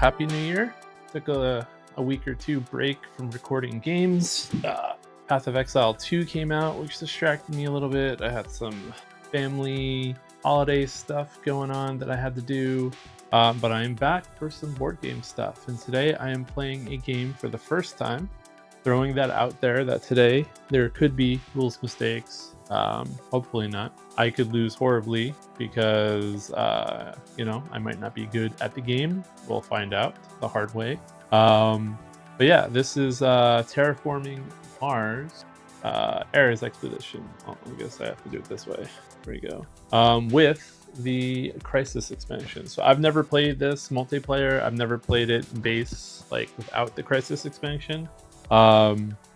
Happy New Year. Took a week or two break from recording games. Path of Exile 2 came out, which distracted me a little bit. I had some family holiday stuff going on that I had to do. But I am back for some board game stuff. And today I am playing a game for the first time. Throwing that out there that today there could be rules mistakes. Hopefully not. I could lose horribly because, I might not be good at the game. We'll find out the hard way. But yeah, this is Terraforming Mars Ares Expedition. Oh, I guess I have to do it this way. There we go. With the Crisis expansion. So I've never played this multiplayer. I've never played it base, like without the Crisis expansion.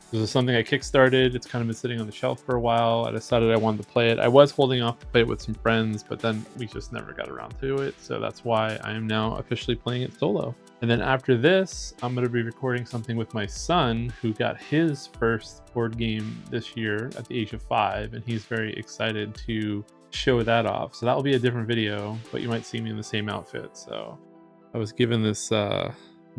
This is something I kickstarted. It's kind of been sitting on the shelf for a while. I decided I wanted to play it. I was holding off to play it with some friends, but then we just never got around to it. So that's why I am now officially playing it solo. And then after this, I'm going to be recording something with my son, who got his first board game this year at the age of 5, and he's very excited to show that off. So that will be a different video, but you might see me in the same outfit. So I was given this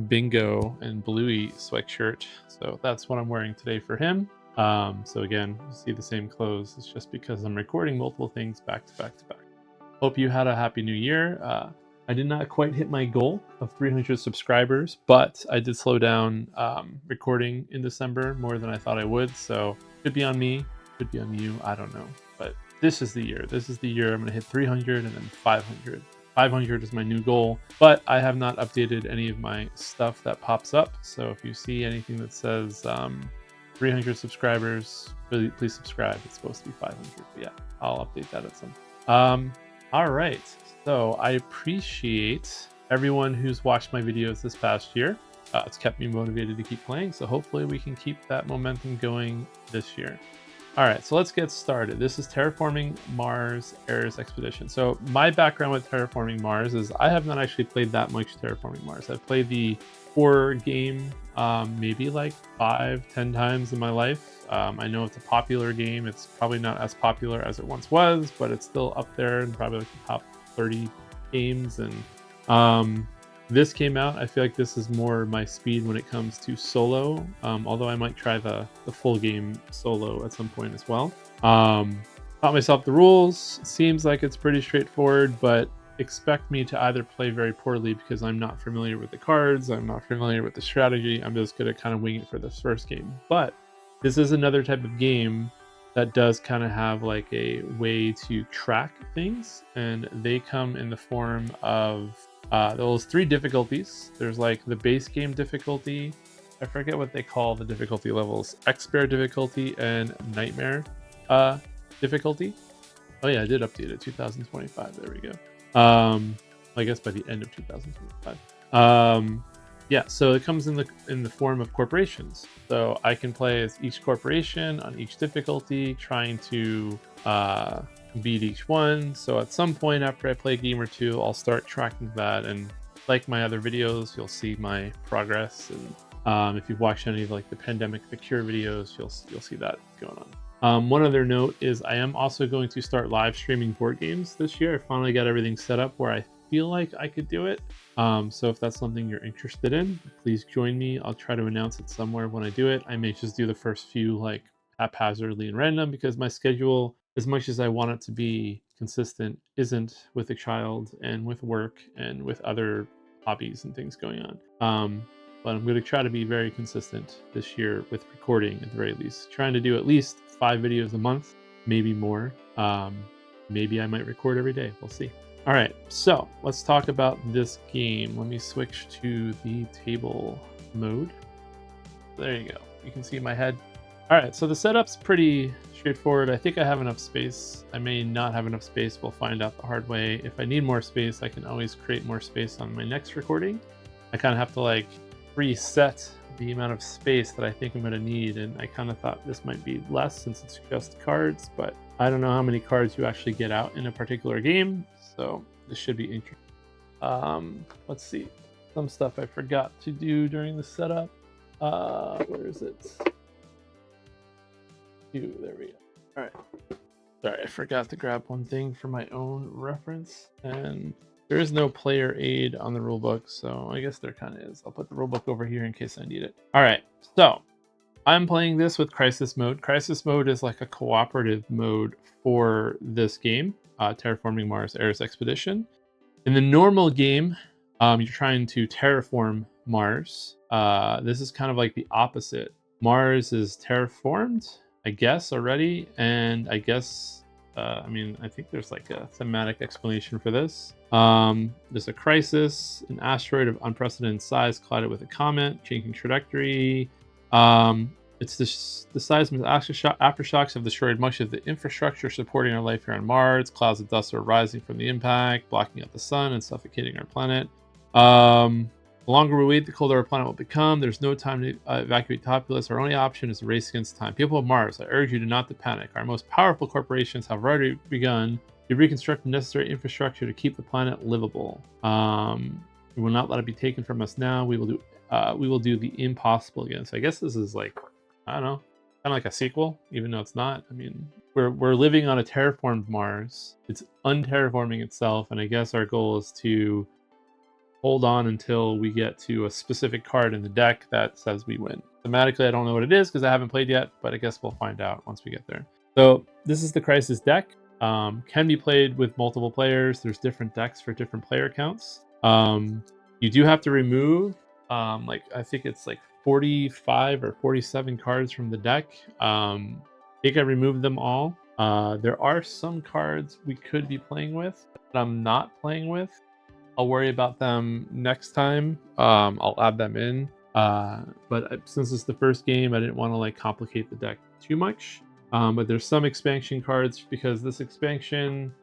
bingo and bluey sweatshirt, so that's what I'm wearing today for him. So again, you see the same clothes. It's just because I'm recording multiple things back to back to back. Hope you had a happy new year. I did not quite hit my goal of 300 subscribers, but I did slow down recording in December more than I thought I would. So could be on me, could be on you, I don't know. But this is the year. This is the year I'm going to hit 300 and then 500. 500 is my new goal, but I have not updated any of my stuff that pops up. So if you see anything that says 300 subscribers, please subscribe. It's supposed to be 500, but yeah, I'll update that at some point. All right, so I appreciate everyone who's watched my videos this past year. It's kept me motivated to keep playing, so hopefully we can keep that momentum going this year. All right, so let's get started. This is Terraforming Mars Ares Expedition. So my background with Terraforming Mars is I have not actually played that much Terraforming Mars. I've played the core game maybe like 5-10 times in my life. I know it's a popular game. It's probably not as popular as it once was, but it's still up there and probably like the top 30 games. And this came out. I feel like this is more my speed when it comes to solo, although I might try the full game solo at some point as well. Taught myself the rules. Seems like it's pretty straightforward, but expect me to either play very poorly because I'm not familiar with the cards, I'm not familiar with the strategy. I'm just going to kind of wing it for this first game. But this is another type of game that does kind of have like a way to track things, and they come in the form of those 3 difficulties. There's like the base game difficulty. I forget what they call the difficulty levels. Expert difficulty and nightmare difficulty. Oh yeah, I did update it. 2025. There we go. I guess by the end of 2025. Yeah, so it comes in the form of corporations. So I can play as each corporation on each difficulty, trying to beat each one. So at some point after I play a game or two, I'll start tracking that, and like my other videos, you'll see my progress. And if you've watched any of like the Pandemic the Cure videos, you'll see that going on. One other note is I am also going to start live streaming board games this year. I finally got everything set up where I feel like I could do it. So if that's something you're interested in, please join me. I'll try to announce it somewhere when I do it. I may just do the first few like haphazardly and random because my schedule, as much as I want it to be consistent, isn't, with a child and with work and with other hobbies and things going on. But I'm going to try to be very consistent this year with recording at the very least. Trying to do at least 5 videos a month, maybe more. Maybe I might record every day. We'll see. All right, so let's talk about this game. Let me switch to the table mode. There you go. You can see my head. All right, so the setup's pretty straightforward. I think I have enough space. I may not have enough space. We'll find out the hard way. If I need more space, I can always create more space on my next recording. I kind of have to like preset the amount of space that I think I'm going to need, and I kind of thought this might be less since it's just cards, but I don't know how many cards you actually get out in a particular game, so this should be interesting. Let's see, some stuff I forgot to do during the setup. Where is it? There we go. All right. Sorry, I forgot to grab one thing for my own reference, and There is no player aid on the rulebook, so I guess there kind of is. I'll put the rulebook over here in case I need it. All right, so I'm playing this with crisis mode. Crisis mode is like a cooperative mode for this game, Terraforming Mars Ares Expedition. In the normal game, you're trying to terraform Mars. This is kind of like the opposite. Mars is terraformed, I guess, already, and I guess I think there's like a thematic explanation for this. There's a crisis, an asteroid of unprecedented size collided with a comet, changing trajectory. It's the seismic aftershocks have destroyed much of the infrastructure supporting our life here on Mars. Clouds of dust are rising from the impact, blocking out the sun and suffocating our planet. The longer we wait, the colder our planet will become. There's no time to evacuate the populace. Our only option is to race against time. People of Mars, I urge you not to panic. Our most powerful corporations have already begun to reconstruct the necessary infrastructure to keep the planet livable. We will not let it be taken from us now. We will do the impossible again. So I guess this is like, I don't know, kind of like a sequel, even though it's not. I mean, we're living on a terraformed Mars. It's unterraforming itself, and I guess our goal is to hold on until we get to a specific card in the deck that says we win. Thematically, I don't know what it is because I haven't played yet, but I guess we'll find out once we get there. So this is the Crisis deck. Can be played with multiple players. There's different decks for different player counts. You do have to remove, I think it's like 45 or 47 cards from the deck. I think I removed them all. There are some cards we could be playing with that I'm not playing with. I'll worry about them next time. I'll add them in. But since it's the first game, I didn't want to like complicate the deck too much. But there's some expansion cards because this expansion,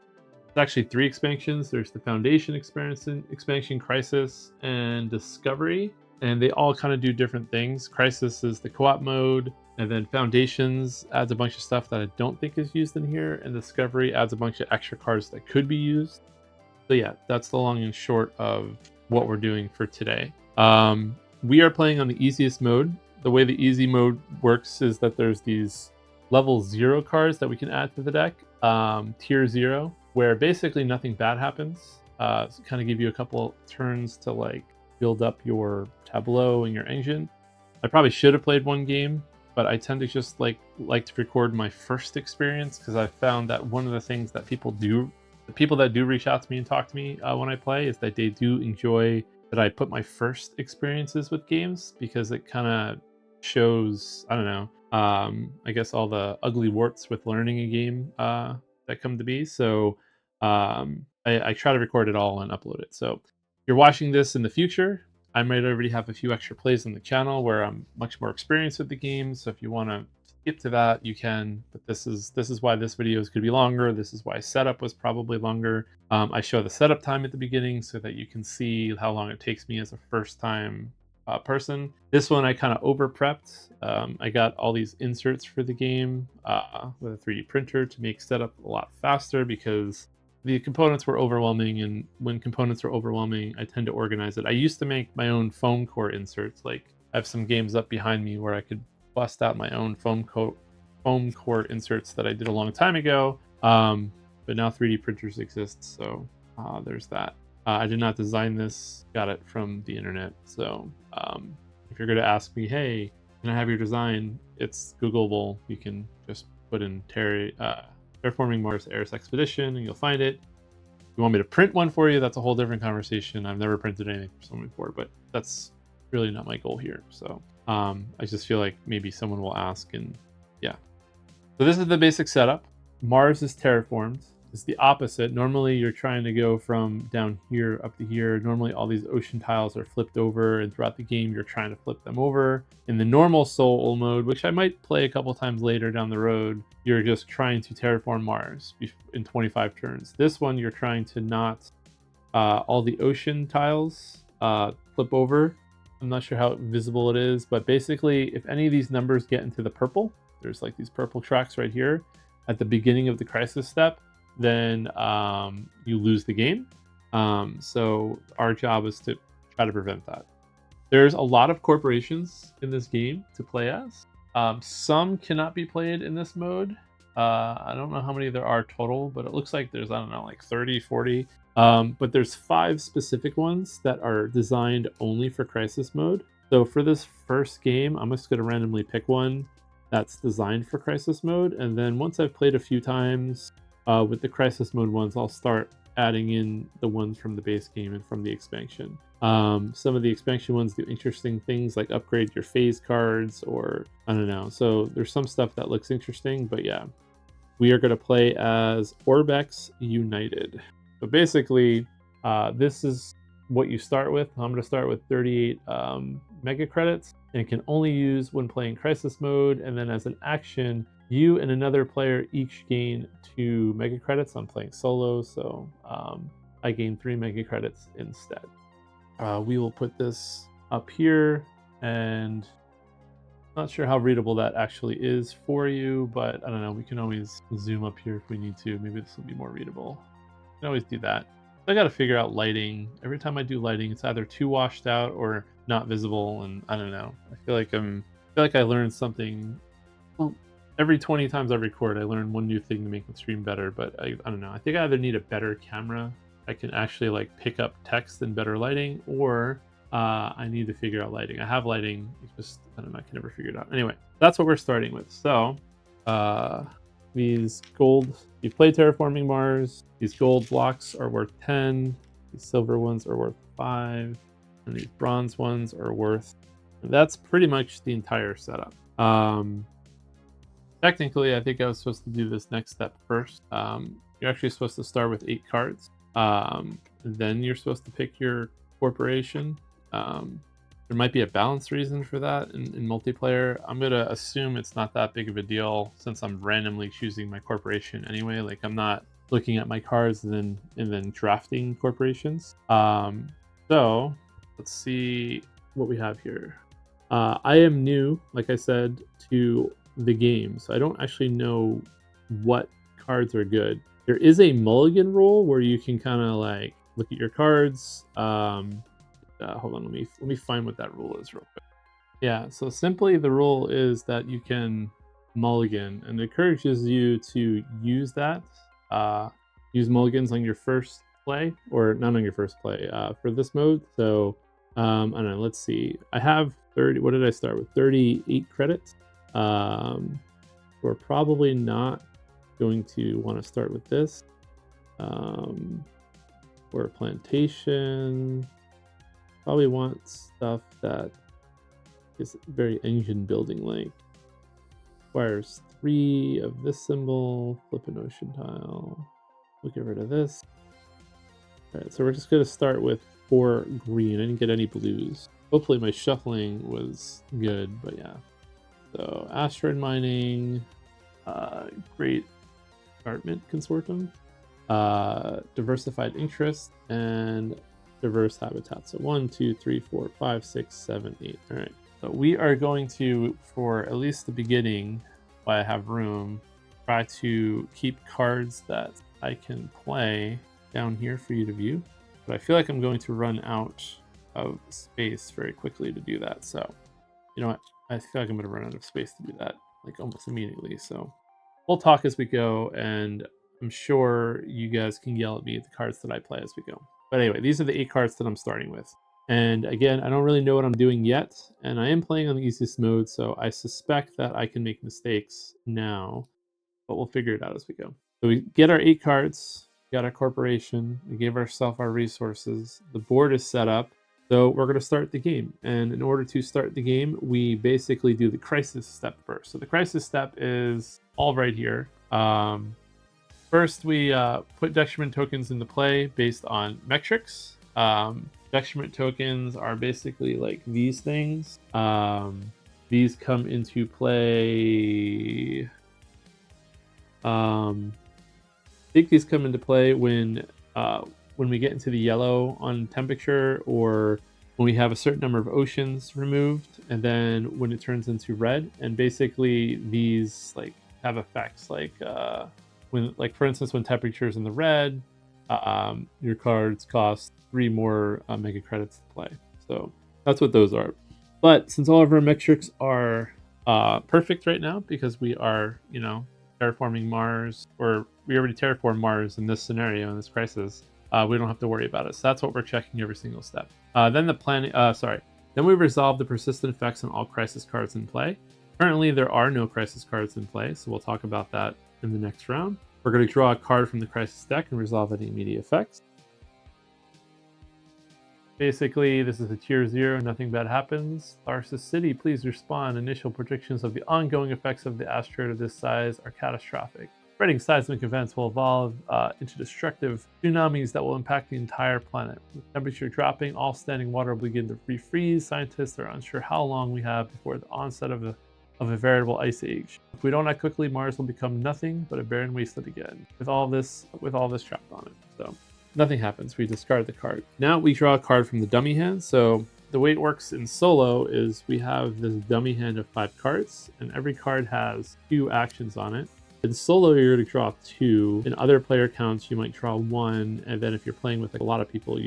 it's actually 3 expansions. There's the Foundation expansion, Crisis, and Discovery. And they all kind of do different things. Crisis is the co-op mode, and then Foundations adds a bunch of stuff that I don't think is used in here, and Discovery adds a bunch of extra cards that could be used. So yeah, that's the long and short of what we're doing for today. We are playing on the easiest mode. The way the easy mode works is that there's these level 0 cards that we can add to the deck, tier 0, where basically nothing bad happens. So kind of give you a couple turns to like build up your tableau and your engine. I probably should have played one game, but I tend to just like to record my first experience because I found that one of the things that people that do reach out to me and talk to me when I play is that they do enjoy that I put my first experiences with games because it kind of shows, I don't know, I guess all the ugly warts with learning a game that come to be. So I try to record it all and upload it. So if you're watching this in the future, I might already have a few extra plays on the channel where I'm much more experienced with the game. So if you want to skip to that, you can, but this is why this video is going to be longer. This is why setup was probably longer. I show the setup time at the beginning so that you can see how long it takes me as a first time person. This one I kind of over prepped. I got all these inserts for the game with a 3D printer to make setup a lot faster because the components were overwhelming, and when components are overwhelming, I tend to organize it. I used to make my own foam core inserts. Like I have some games up behind me where I could bust out my own foam core inserts that I did a long time ago. But now 3D printers exist, so there's that. I did not design this, got it from the internet. So if you're going to ask me, hey, can I have your design? It's Googleable. You can just put in Terraforming Mars Ares Expedition and you'll find it. If you want me to print one for you, that's a whole different conversation. I've never printed anything for someone before, but that's really not my goal here. So I just feel like maybe someone will ask, and yeah. So this is the basic setup. Mars is terraformed. It's the opposite. Normally you're trying to go from down here up to here. Normally all these ocean tiles are flipped over, and throughout the game you're trying to flip them over. In the normal soul mode, which I might play a couple times later down the road, you're just trying to terraform Mars in 25 turns. This one you're trying to not all the ocean tiles flip over. I'm not sure how visible it is, but basically if any of these numbers get into the purple, there's like these purple tracks right here at the beginning of the crisis step, then you lose the game. So our job is to try to prevent that. There's a lot of corporations in this game to play as. Some cannot be played in this mode. I don't know how many there are total, but it looks like there's, I don't know, like 30, 40. But there's 5 specific ones that are designed only for crisis mode. So for this first game, I'm just going to randomly pick one that's designed for crisis mode, and then once I've played a few times with the crisis mode ones, I'll start adding in the ones from the base game and from the expansion. Some of the expansion ones do interesting things like upgrade your phase cards, or I don't know. So there's some stuff that looks interesting, but yeah. We are going to play as Orbex United. So basically, this is what you start with. I'm going to start with 38 mega credits, and it can only use when playing crisis mode. And then as an action, you and another player each gain 2 mega credits. I'm playing solo, so I gain 3 mega credits instead. We will put this up here, and not sure how readable that actually is for you, but I don't know. We can always zoom up here if we need to. Maybe this will be more readable. We can always do that. I got to figure out lighting. Every time I do lighting, it's either too washed out or not visible, and I don't know. I feel like I learned something. Well, every 20 times I record, I learn one new thing to make the stream better. But I don't know. I think I either need a better camera. I can actually like pick up text and better lighting, or I need to figure out lighting. I have lighting. It's just, I don't know. I can never figure it out. Anyway, that's what we're starting with. So these gold, you play Terraforming Mars. These gold blocks are worth 10. These silver ones are worth 5. And these bronze ones are worth, that's pretty much the entire setup. Technically, I think I was supposed to do this next step first. You're actually supposed to start with 8 cards. Then you're supposed to pick your corporation. There might be a balance reason for that in multiplayer. I'm going to assume it's not that big of a deal since I'm randomly choosing my corporation anyway. Like, I'm not looking at my cards and then drafting corporations. So let's see what we have here. I am new, like I said, to the game, so I don't actually know what cards are good. There is a mulligan rule where you can kind of like look at your cards. Hold on, let me find what that rule is real quick. Yeah, so simply the rule is that you can mulligan, and it encourages you to use that. Use mulligans on your first play, or not on your first play, for this mode. So I don't know, let's see. I have 30, what did I start with? 38 credits. We're probably not going to want to start with this. Or a plantation. Probably want stuff that is very engine building like. Requires 3 of this symbol. Flip an ocean tile. We'll get rid of this. Alright, so we're just going to start with 4 green. I didn't get any blues. Hopefully my shuffling was good, but yeah. So asteroid mining, great escarpment consortium, diversified interest, and diverse habitat. So 1, 2, 3, 4, 5, 6, 7, 8. All right. So we are going to, for at least the beginning, while I have room, try to keep cards that I can play down here for you to view. But I feel like I'm going to run out of space very quickly to do that. So, you know what? I feel like I'm going to run out of space to do that, like almost immediately. So we'll talk as we go, and I'm sure you guys can yell at me at the cards that I play as we go. But anyway, these are the 8 cards that I'm starting with. And again, I don't really know what I'm doing yet, and I am playing on the easiest mode, so I suspect that I can make mistakes now, but we'll figure it out as we go. So we get our 8 cards, we got our corporation, we gave ourselves our resources, the board is set up, so we're going to start the game. And in order to start the game, we basically do the crisis step first. So the crisis step is all right here. First, we put detriment tokens into play based on metrics. Detriment tokens are basically like these things. These come into play. I think these come into play when we get into the yellow on temperature, or when we have a certain number of oceans removed, and then when it turns into red. And basically, these like have effects like. When, like for instance, when temperature is in the red, your cards cost 3 more mega credits to play. So that's what those are. But since all of our metrics are perfect right now, because we are, terraforming Mars, or we already terraformed Mars in this scenario, in this crisis, we don't have to worry about it. So that's what we're checking every single step. Then Then we resolve the persistent effects on all crisis cards in play. Currently, there are no crisis cards in play, so we'll talk about that in the next round. We're going to draw a card from the crisis deck and resolve any immediate effects. Basically, this is a tier 0, nothing bad happens. Larsis City, please respond. Initial predictions of the ongoing effects of the asteroid of this size are catastrophic. Spreading seismic events will evolve into destructive tsunamis that will impact the entire planet. With temperature dropping, all standing water will begin to refreeze. Scientists are unsure how long we have before the onset of a veritable ice age. If we don't act quickly, Mars will become nothing but a barren wasteland again, with all this trapped on it. So nothing happens. We discard the card. Now we draw a card from the dummy hand. So the way it works in solo is we have this dummy hand of 5 cards, and every card has 2 actions on it. In solo, you're going to draw 2. In other player counts, you might draw 1, and then if you're playing with like a lot of people,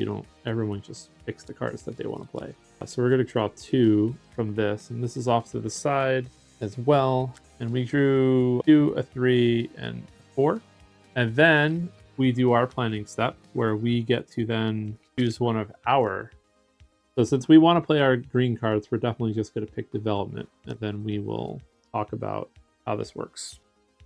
everyone just picks the cards that they want to play. So we're going to draw 2 from this, and this is off to the side as well. And we drew 2, a 3, and 4. And then we do our planning step where we get to then choose one of our. So since we want to play our green cards, we're definitely just going to pick development, and then we will talk about how this works.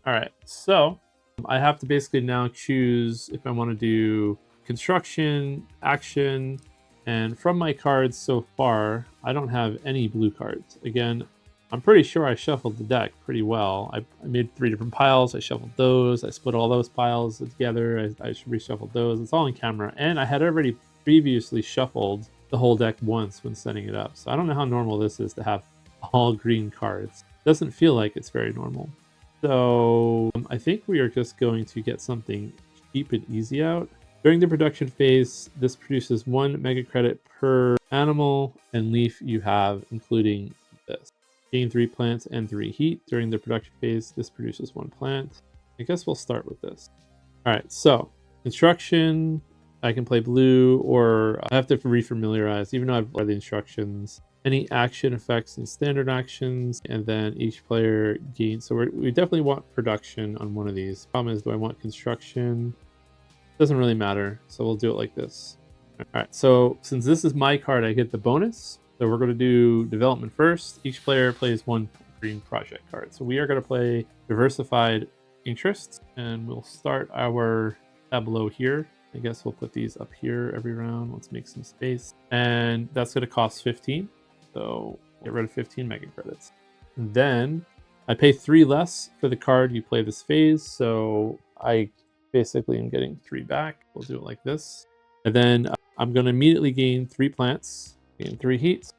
All right, so I have to basically now choose if I want to do construction, action, and from my cards so far, I don't have any blue cards. Again, I'm pretty sure I shuffled the deck pretty well. I made 3 different piles. I shuffled those. I split all those piles together. I reshuffled those. It's all in camera. And I had already previously shuffled the whole deck once when setting it up. So I don't know how normal this is to have all green cards. It doesn't feel like it's very normal. So I think we are just going to get something cheap and easy out. During the production phase, this produces 1 mega credit per animal and leaf you have, including this. Gain 3 plants and 3 heat. During the production phase, this produces 1 plant. I guess we'll start with this. All right, so construction, I can play blue, or I have to refamiliarize, even though I've read the instructions. Any action effects and standard actions, and then each player gains. So we definitely want production on one of these. Problem is, do I want construction? Doesn't really matter, so we'll do it like this. All right, so since this is my card, I get the bonus. So we're going to do development first. Each player plays 1 green project card. So we are going to play diversified interests, and we'll start our tableau here. I guess we'll put these up here every round. Let's make some space. And that's going to cost 15. So get rid of 15 mega credits. And then I pay 3 less for the card you play this phase. So I basically am getting 3 back. We'll do it like this. And then I'm going to immediately gain 3 plants, gain 3 heats,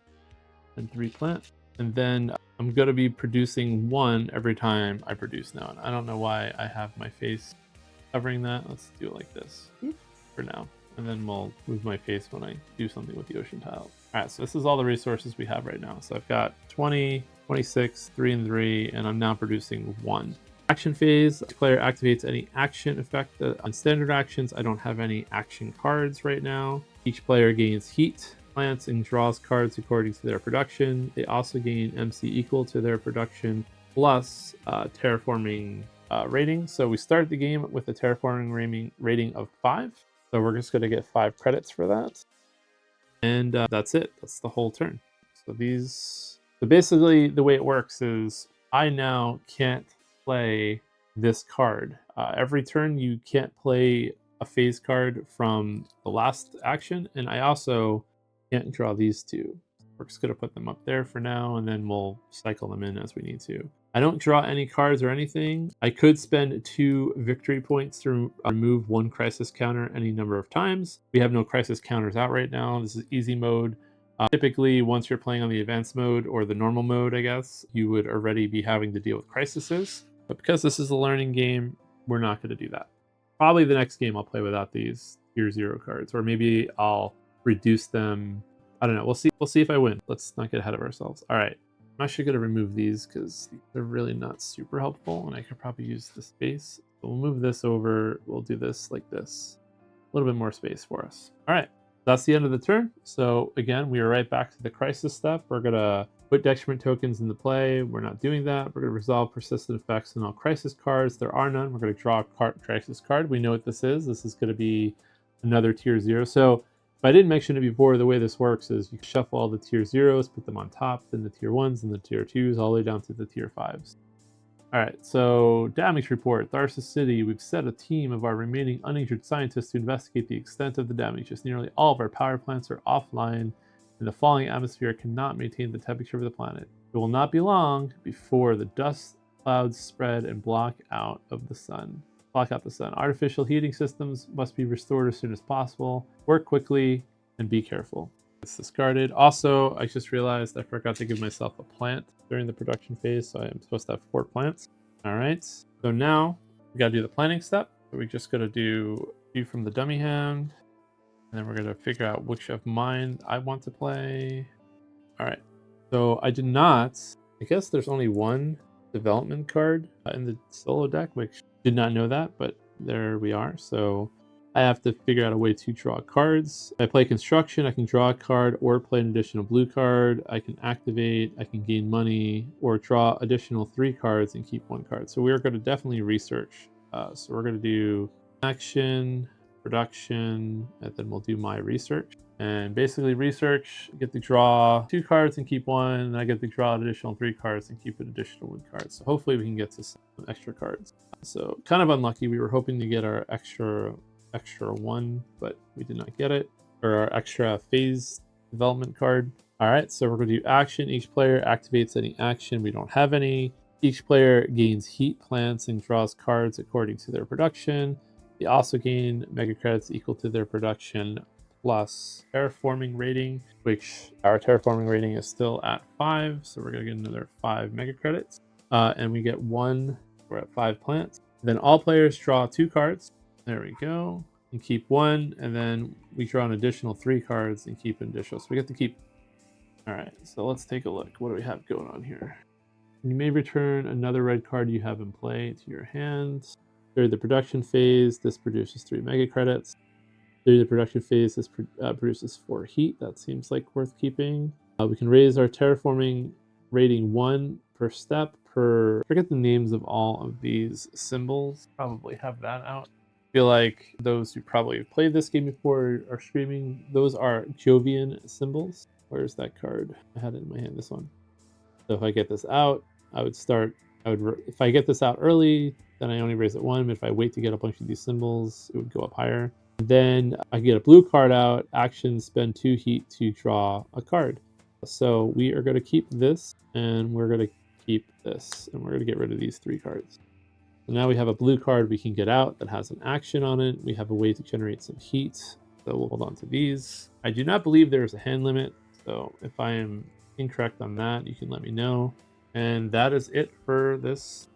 and 3 plants. And then I'm going to be producing 1 every time I produce now. And I don't know why I have my face covering that. Let's do it like this for now. And then we'll move my face when I do something with the ocean tiles. All right, so this is all the resources we have right now. So I've got 20, 26, 3 and 3, and I'm now producing 1. Action phase, each player activates any action effect on standard actions. I don't have any action cards right now. Each player gains heat, plants, and draws cards according to their production. They also gain MC equal to their production, plus terraforming rating. So we start the game with a terraforming rating of 5. So we're just going to get 5 credits for that. And that's it. That's the whole turn. So basically the way it works is I now can't play this card. Every turn you can't play a phase card from the last action. And I also can't draw these 2. We're just going to put them up there for now, and then we'll cycle them in as we need to. I don't draw any cards or anything. I could spend 2 victory points to remove 1 crisis counter any number of times. We have no crisis counters out right now. This is easy mode. Typically, once you're playing on the advanced mode or the normal mode, I guess, you would already be having to deal with crises. But because this is a learning game, we're not going to do that. Probably the next game I'll play without these tier 0 cards, or maybe I'll reduce them. I don't know. We'll see if I win. Let's not get ahead of ourselves. All right. I'm actually going to remove these because they're really not super helpful, and I could probably use the space. So we'll move this over. We'll do this like this. A little bit more space for us. All right. That's the end of the turn. So again, we are right back to the crisis stuff. We're going to put detriment tokens into play. We're not doing that. We're going to resolve persistent effects on all crisis cards. There are none. We're going to draw a crisis card. We know what this is. This is going to be another tier 0. So if I didn't mention it before, the way this works is you shuffle all the tier 0s, put them on top, then the tier 1s, and the tier 2s, all the way down to the tier 5s. All right, so damage report. Tharsis City, we've set a team of our remaining uninjured scientists to investigate the extent of the damage, as nearly all of our power plants are offline, and the falling atmosphere cannot maintain the temperature of the planet. It will not be long before the dust clouds spread and block out the sun. Artificial heating systems must be restored as soon as possible. Work quickly and be careful. It's discarded. Also, I just realized I forgot to give myself a plant during the production phase, so I am supposed to have 4 plants. All right, so now we got to do the planning step. So we just got to do view from the dummy hand, and then we're going to figure out which of mine I want to play. All right, so I did not, I guess there's only one development card in the solo deck, which did not know that, but there we are. So I have to figure out a way to draw cards. If I play construction, I can draw a card or play an additional blue card. I can activate, I can gain money, or draw additional 3 cards and keep 1 card. So we're going to definitely research. So we're going to do action, production, and then we'll do my research. And basically research, get to draw 2 cards and keep 1, and I get to draw an additional 3 cards and keep an additional 1 card. So hopefully we can get to some extra cards. So kind of unlucky. We were hoping to get our extra 1, but we did not get it, or our extra phase development card. All right, so we're going to do action. Each player activates any action. We don't have any. Each player gains heat plants and draws cards according to their production. They also gain mega credits equal to their production plus terraforming rating, which our terraforming rating is still at 5, so we're going to get another 5 mega credits. And we get 1, we're at 5 plants. Then all players draw 2 cards. There we go. And keep 1, and then we draw an additional 3 cards and keep an additional. So we get to keep. All right, so let's take a look. What do we have going on here? You may return another red card you have in play to your hand. During the production phase, this produces 3 mega credits. During the production phase, this produces 4 heat. That seems like worth keeping. We can raise our terraforming rating 1 per step per. Forget the names of all of these symbols. Probably have that out. Feel like those who probably have played this game before are screaming. Those are Jovian symbols. Where's that card? I had it in my hand. This one. So if I get this out, I would start. If I get this out early, then I only raise it 1. But if I wait to get a bunch of these symbols, it would go up higher. Then I get a blue card out. Action, spend 2 heat to draw a card. So we are going to keep this, and we're going to keep this, and we're going to get rid of these 3 cards. So now we have a blue card we can get out that has an action on it. We have a way to generate some heat. So we'll hold on to these. I do not believe there's a hand limit. So if I am incorrect on that, you can let me know. And that is it for this.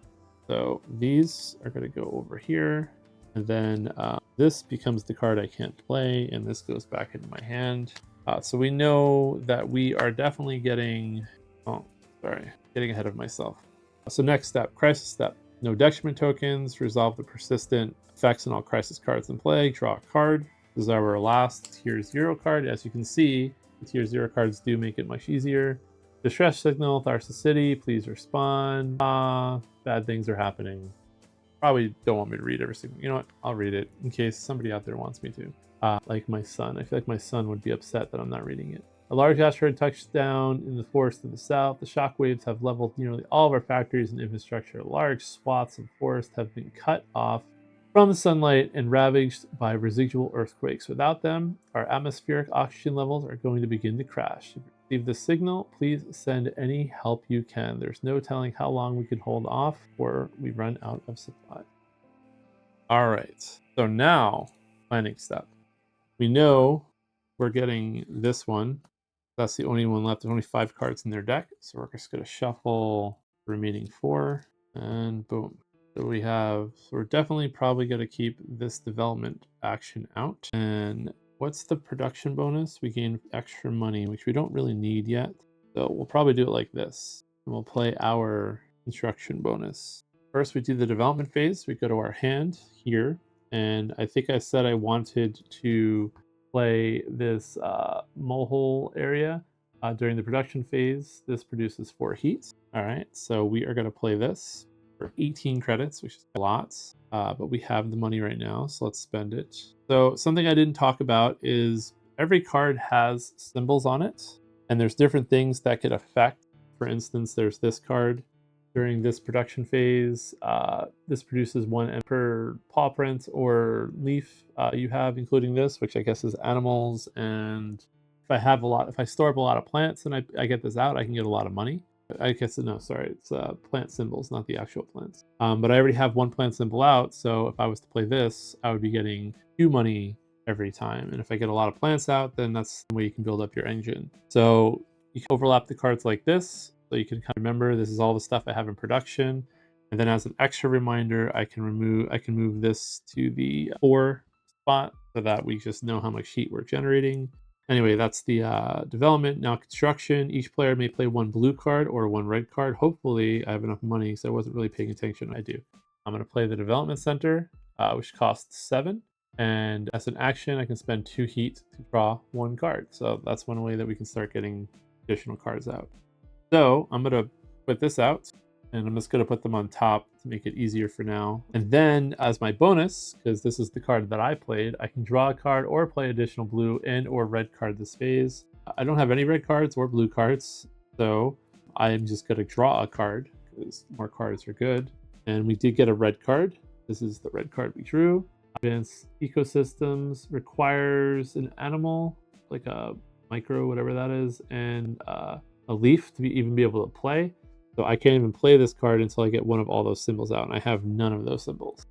So these are going to go over here. And then this becomes the card I can't play. And this goes back into my hand. So we know that we are definitely getting... Oh, sorry. Getting ahead of myself. So next step, crisis step. No detriment tokens. Resolve the persistent effects on all crisis cards in play. Draw a card. This is our last tier 0 card. As you can see, the tier 0 cards do make it much easier. Distress signal, Tharsis City, please respond. Bad things are happening. Probably don't want me to read every single. You know what? I'll read it in case somebody out there wants me to. Like my son. I feel like my son would be upset that I'm not reading it. A large asteroid touched down in the forest to the south. The shockwaves have leveled nearly all of our factories and infrastructure. Large swaths of forest have been cut off from the sunlight and ravaged by residual earthquakes. Without them, our atmospheric oxygen levels are going to begin to crash. If you receive this signal, please send any help you can. There's no telling how long we can hold off or we run out of supply. All right, so now, planning step. We know we're getting this one. That's the only one left. There's only 5 cards in their deck. So we're just going to shuffle the remaining 4 and boom. So we have, so we're definitely probably going to keep this development action out. And what's the production bonus? We gain extra money, which we don't really need yet. So we'll probably do it like this. And we'll play our construction bonus. First, we do the development phase. We go to our hand here. And I think I said I wanted to play this molehole area during the production phase. This produces 4 heat. All right, so we are going to play this. for 18 credits, which is a lot, but we have the money right now, so let's spend it. So something I didn't talk about is every card has symbols on it, and there's different things that could affect. For instance, there's this card. During this production phase, this produces one per paw print or leaf you have, including this, which I guess is animals. And if I store up a lot of plants and I get this out, I can get a lot of money. I guess, no, sorry, it's plant symbols, not the actual plants. But I already have one plant symbol out, so if I was to play this, I would be getting 2 money every time. And if I get a lot of plants out, then that's the way you can build up your engine. So you can overlap the cards like this, so you can kind of remember this is all the stuff I have in production. And then as an extra reminder, I can move this to the 4 spot so that we just know how much heat we're generating. Anyway, that's the development. Now construction, each player may play 1 blue card or 1 red card. Hopefully I have enough money, so I wasn't really paying attention. I do. I'm going to play the development center, which costs 7. And as an action, I can spend 2 heat to draw 1 card. So that's one way that we can start getting additional cards out. So I'm going to put this out, and I'm just going to put them on top to make it easier for now. And then as my bonus, because this is the card that I played, I can draw a card or play additional blue and or red card this phase. I don't have any red cards or blue cards, so I'm just going to draw a card because more cards are good. And we did get a red card. This is the red card we drew. Advanced ecosystems requires an animal, like a micro, whatever that is, and a leaf to even be able to play. So I can't even play this card until I get one of all those symbols out, and I have none of those symbols.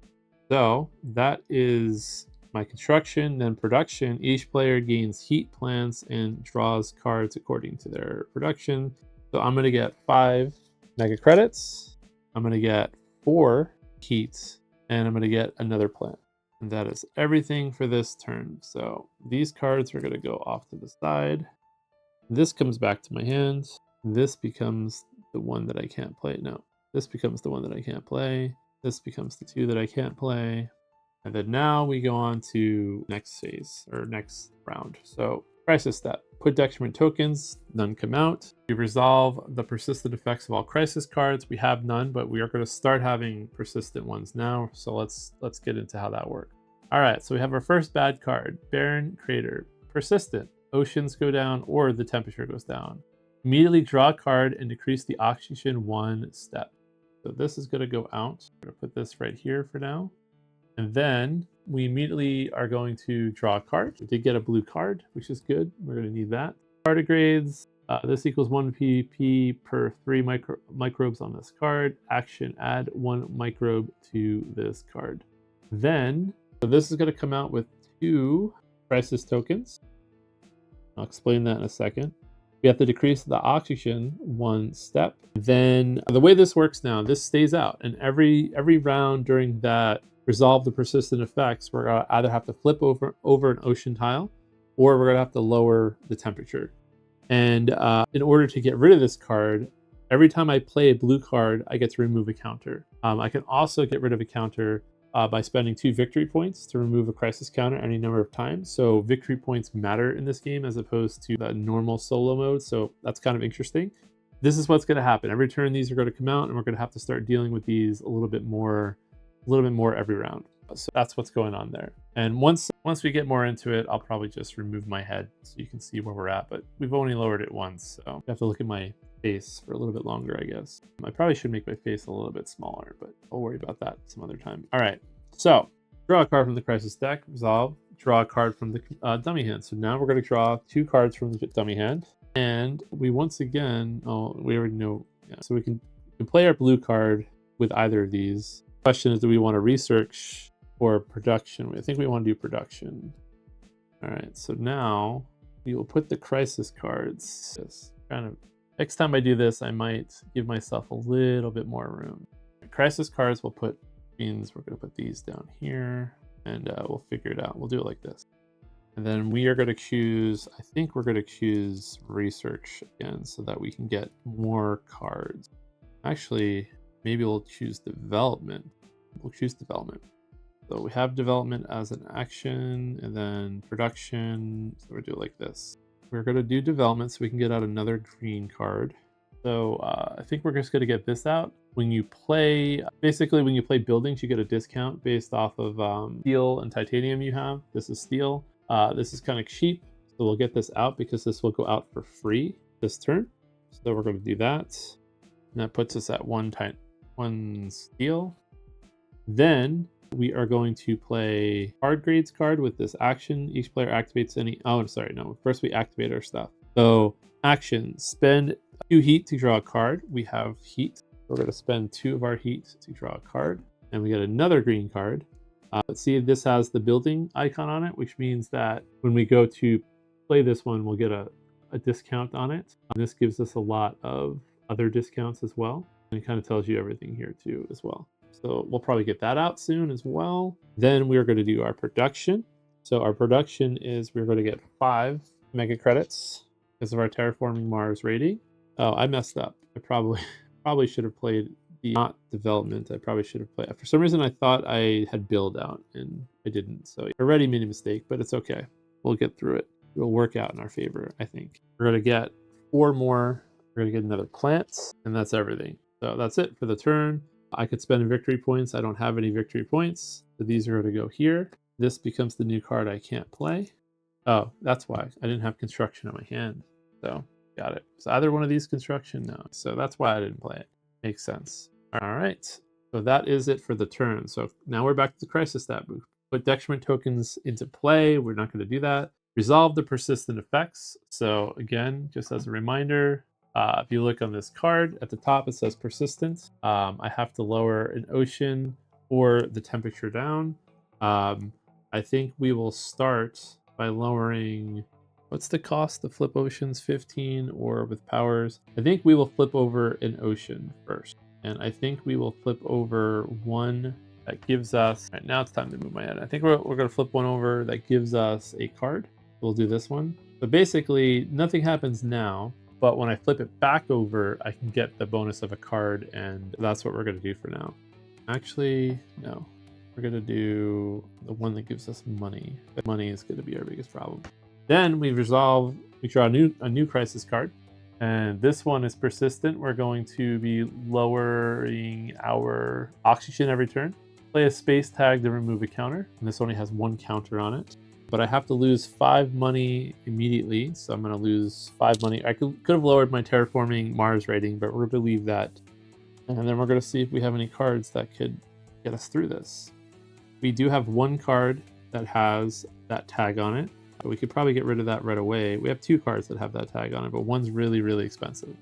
So that is my construction. Then production, each player gains heat plants and draws cards according to their production. So I'm going to get 5 mega credits. I'm going to get 4 heat, and I'm going to get another plant. And that is everything for this turn. So these cards are going to go off to the side. This comes back to my hand. This becomes the one that I can't play. No, this becomes the one that I can't play. This becomes the 2 that I can't play. And then now we go on to next phase or next round. So crisis step, put detriment tokens, none come out. We resolve the persistent effects of all crisis cards. We have none, but we are going to start having persistent ones now. So let's get into how that works. All right, so we have our first bad card, Barren Crater, persistent. Oceans go down or the temperature goes down. Immediately draw a card and decrease the oxygen 1 step. So this is going to go out. I'm going to put this right here for now. And then we immediately are going to draw a card. We did get a blue card, which is good. We're going to need that. Tardigrades. This equals 1 PP per 3 microbes on this card. Action, add 1 microbe to this card. Then, so this is going to come out with 2 crisis tokens. I'll explain that in a second. We have to decrease the oxygen 1 step. Then the way this works now, this stays out. And every round during that resolve the persistent effects, we're going to either have to flip over an ocean tile, or we're going to have to lower the temperature. And in order to get rid of this card, every time I play a blue card, I get to remove a counter. I can also get rid of a counter by spending 2 victory points to remove a crisis counter any number of times. So victory points matter in this game as opposed to the normal solo mode. So that's kind of interesting. This is what's going to happen. Every turn these are going to come out, and we're going to have to start dealing with these a little bit more every round. So that's what's going on there. And once we get more into it, I'll probably just remove my head so you can see where we're at. But we've only lowered it once, so you have to look at my face for a little bit longer, I guess. I probably should make my face a little bit smaller, but I'll worry about that some other time. All right, so draw a card from the crisis deck, resolve, draw a card from the dummy hand. So now we're going to draw 2 cards from the dummy hand. And we once again, we already know, yeah, so we can play our blue card with either of these. The question is, do we want to research or production? I think we want to do production. All right, so now we will put the crisis cards. Just kind of, next time I do this, I might give myself a little bit more room. Crisis cards, we're going to put these down here, and we'll figure it out. We'll do it like this. And then we are going to choose, I think we're going to choose research again so that we can get more cards. Actually, maybe we'll choose development. We'll choose development. So we have development as an action, and then production. So we'll do it like this. We're going to do development so we can get out another green card. So I think we're just going to get this out. When you play, basically when you play buildings, you get a discount based off of steel and titanium you have. This is steel. This is kind of cheap. So we'll get this out because this will go out for free this turn. So we're going to do that. And that puts us at one steel. Then we are going to play hard grades card with this action. Each player activates any, oh, sorry, no. First we activate our stuff. So action, spend 2 heat to draw a card. We have heat. We're going to spend 2 of our heat to draw a card. And we get another green card. Let's see if this has the building icon on it, which means that when we go to play this one, we'll get a discount on it. This gives us a lot of other discounts as well. And it kind of tells you everything here too as well. So we'll probably get that out soon as well. Then we're going to do our production. So our production is we're going to get 5 mega credits because of our Terraforming Mars rating. Oh, I messed up. I probably should have played the not development. I probably should have played. For some reason, I thought I had build out and I didn't. So I already made a mistake, but it's okay. We'll get through it. It'll work out in our favor, I think. We're going to get 4 more. We're going to get another plant, and that's everything. So that's it for the turn. I could spend victory points. I don't have any victory points. So these are going to go here. This becomes the new card I can't play. Oh, that's why. I didn't have construction on my hand. So got it. So either one of these construction? No. So that's why I didn't play it. Makes sense. All right. So that is it for the turn. So now we're back to the crisis stat booth. Put detriment tokens into play. We're not going to do that. Resolve the persistent effects. So again, just as a reminder, if you look on this card at the top, it says persistent. I have to lower an ocean or the temperature down. I think we will start by lowering, what's the cost to flip oceans? 15 or with powers? I think we will flip over an ocean first. And I think we will flip over one that gives us, right now it's time to move my head. I think we're going to flip one over that gives us a card. We'll do this one. But basically nothing happens now, but when I flip it back over, I can get the bonus of a card, and that's what we're going to do for now. Actually, no. We're going to do the one that gives us money. But money is going to be our biggest problem. Then we draw a new crisis card. And this one is persistent. We're going to be lowering our oxygen every turn. Play a space tag to remove a counter. And this only has 1 counter on it. But I have to lose 5 money immediately. So I'm going to lose 5 money. I could have lowered my Terraforming Mars rating, but we're going to leave that. And then we're going to see if we have any cards that could get us through this. We do have 1 card that has that tag on it. We could probably get rid of that right away. We have 2 cards that have that tag on it, but one's really, really expensive.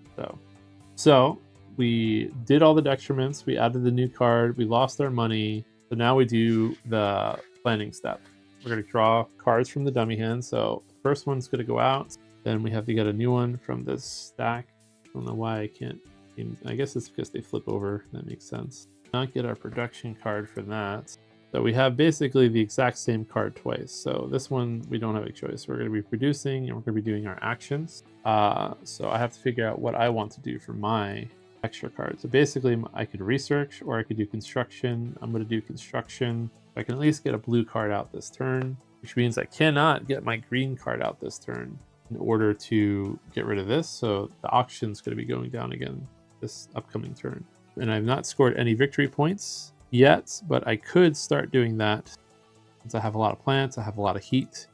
So we did all the detriments. We added the new card. We lost our money. So now we do the planning step. We're going to draw cards from the dummy hand. So the first one's going to go out. Then we have to get a new one from this stack. I don't know why I can't. I guess it's because they flip over. That makes sense. Not get our production card for that. So we have basically the exact same card twice. So this one, we don't have a choice. We're going to be producing and we're going to be doing our actions. So I have to figure out what I want to do for my extra card. So basically I could research or I could do construction. I'm going to do construction. I can at least get a blue card out this turn, which means I cannot get my green card out this turn in order to get rid of this. So the auction's going to be going down again this upcoming turn. And I've not scored any victory points yet, but I could start doing that since I have a lot of plants, I have a lot of heat.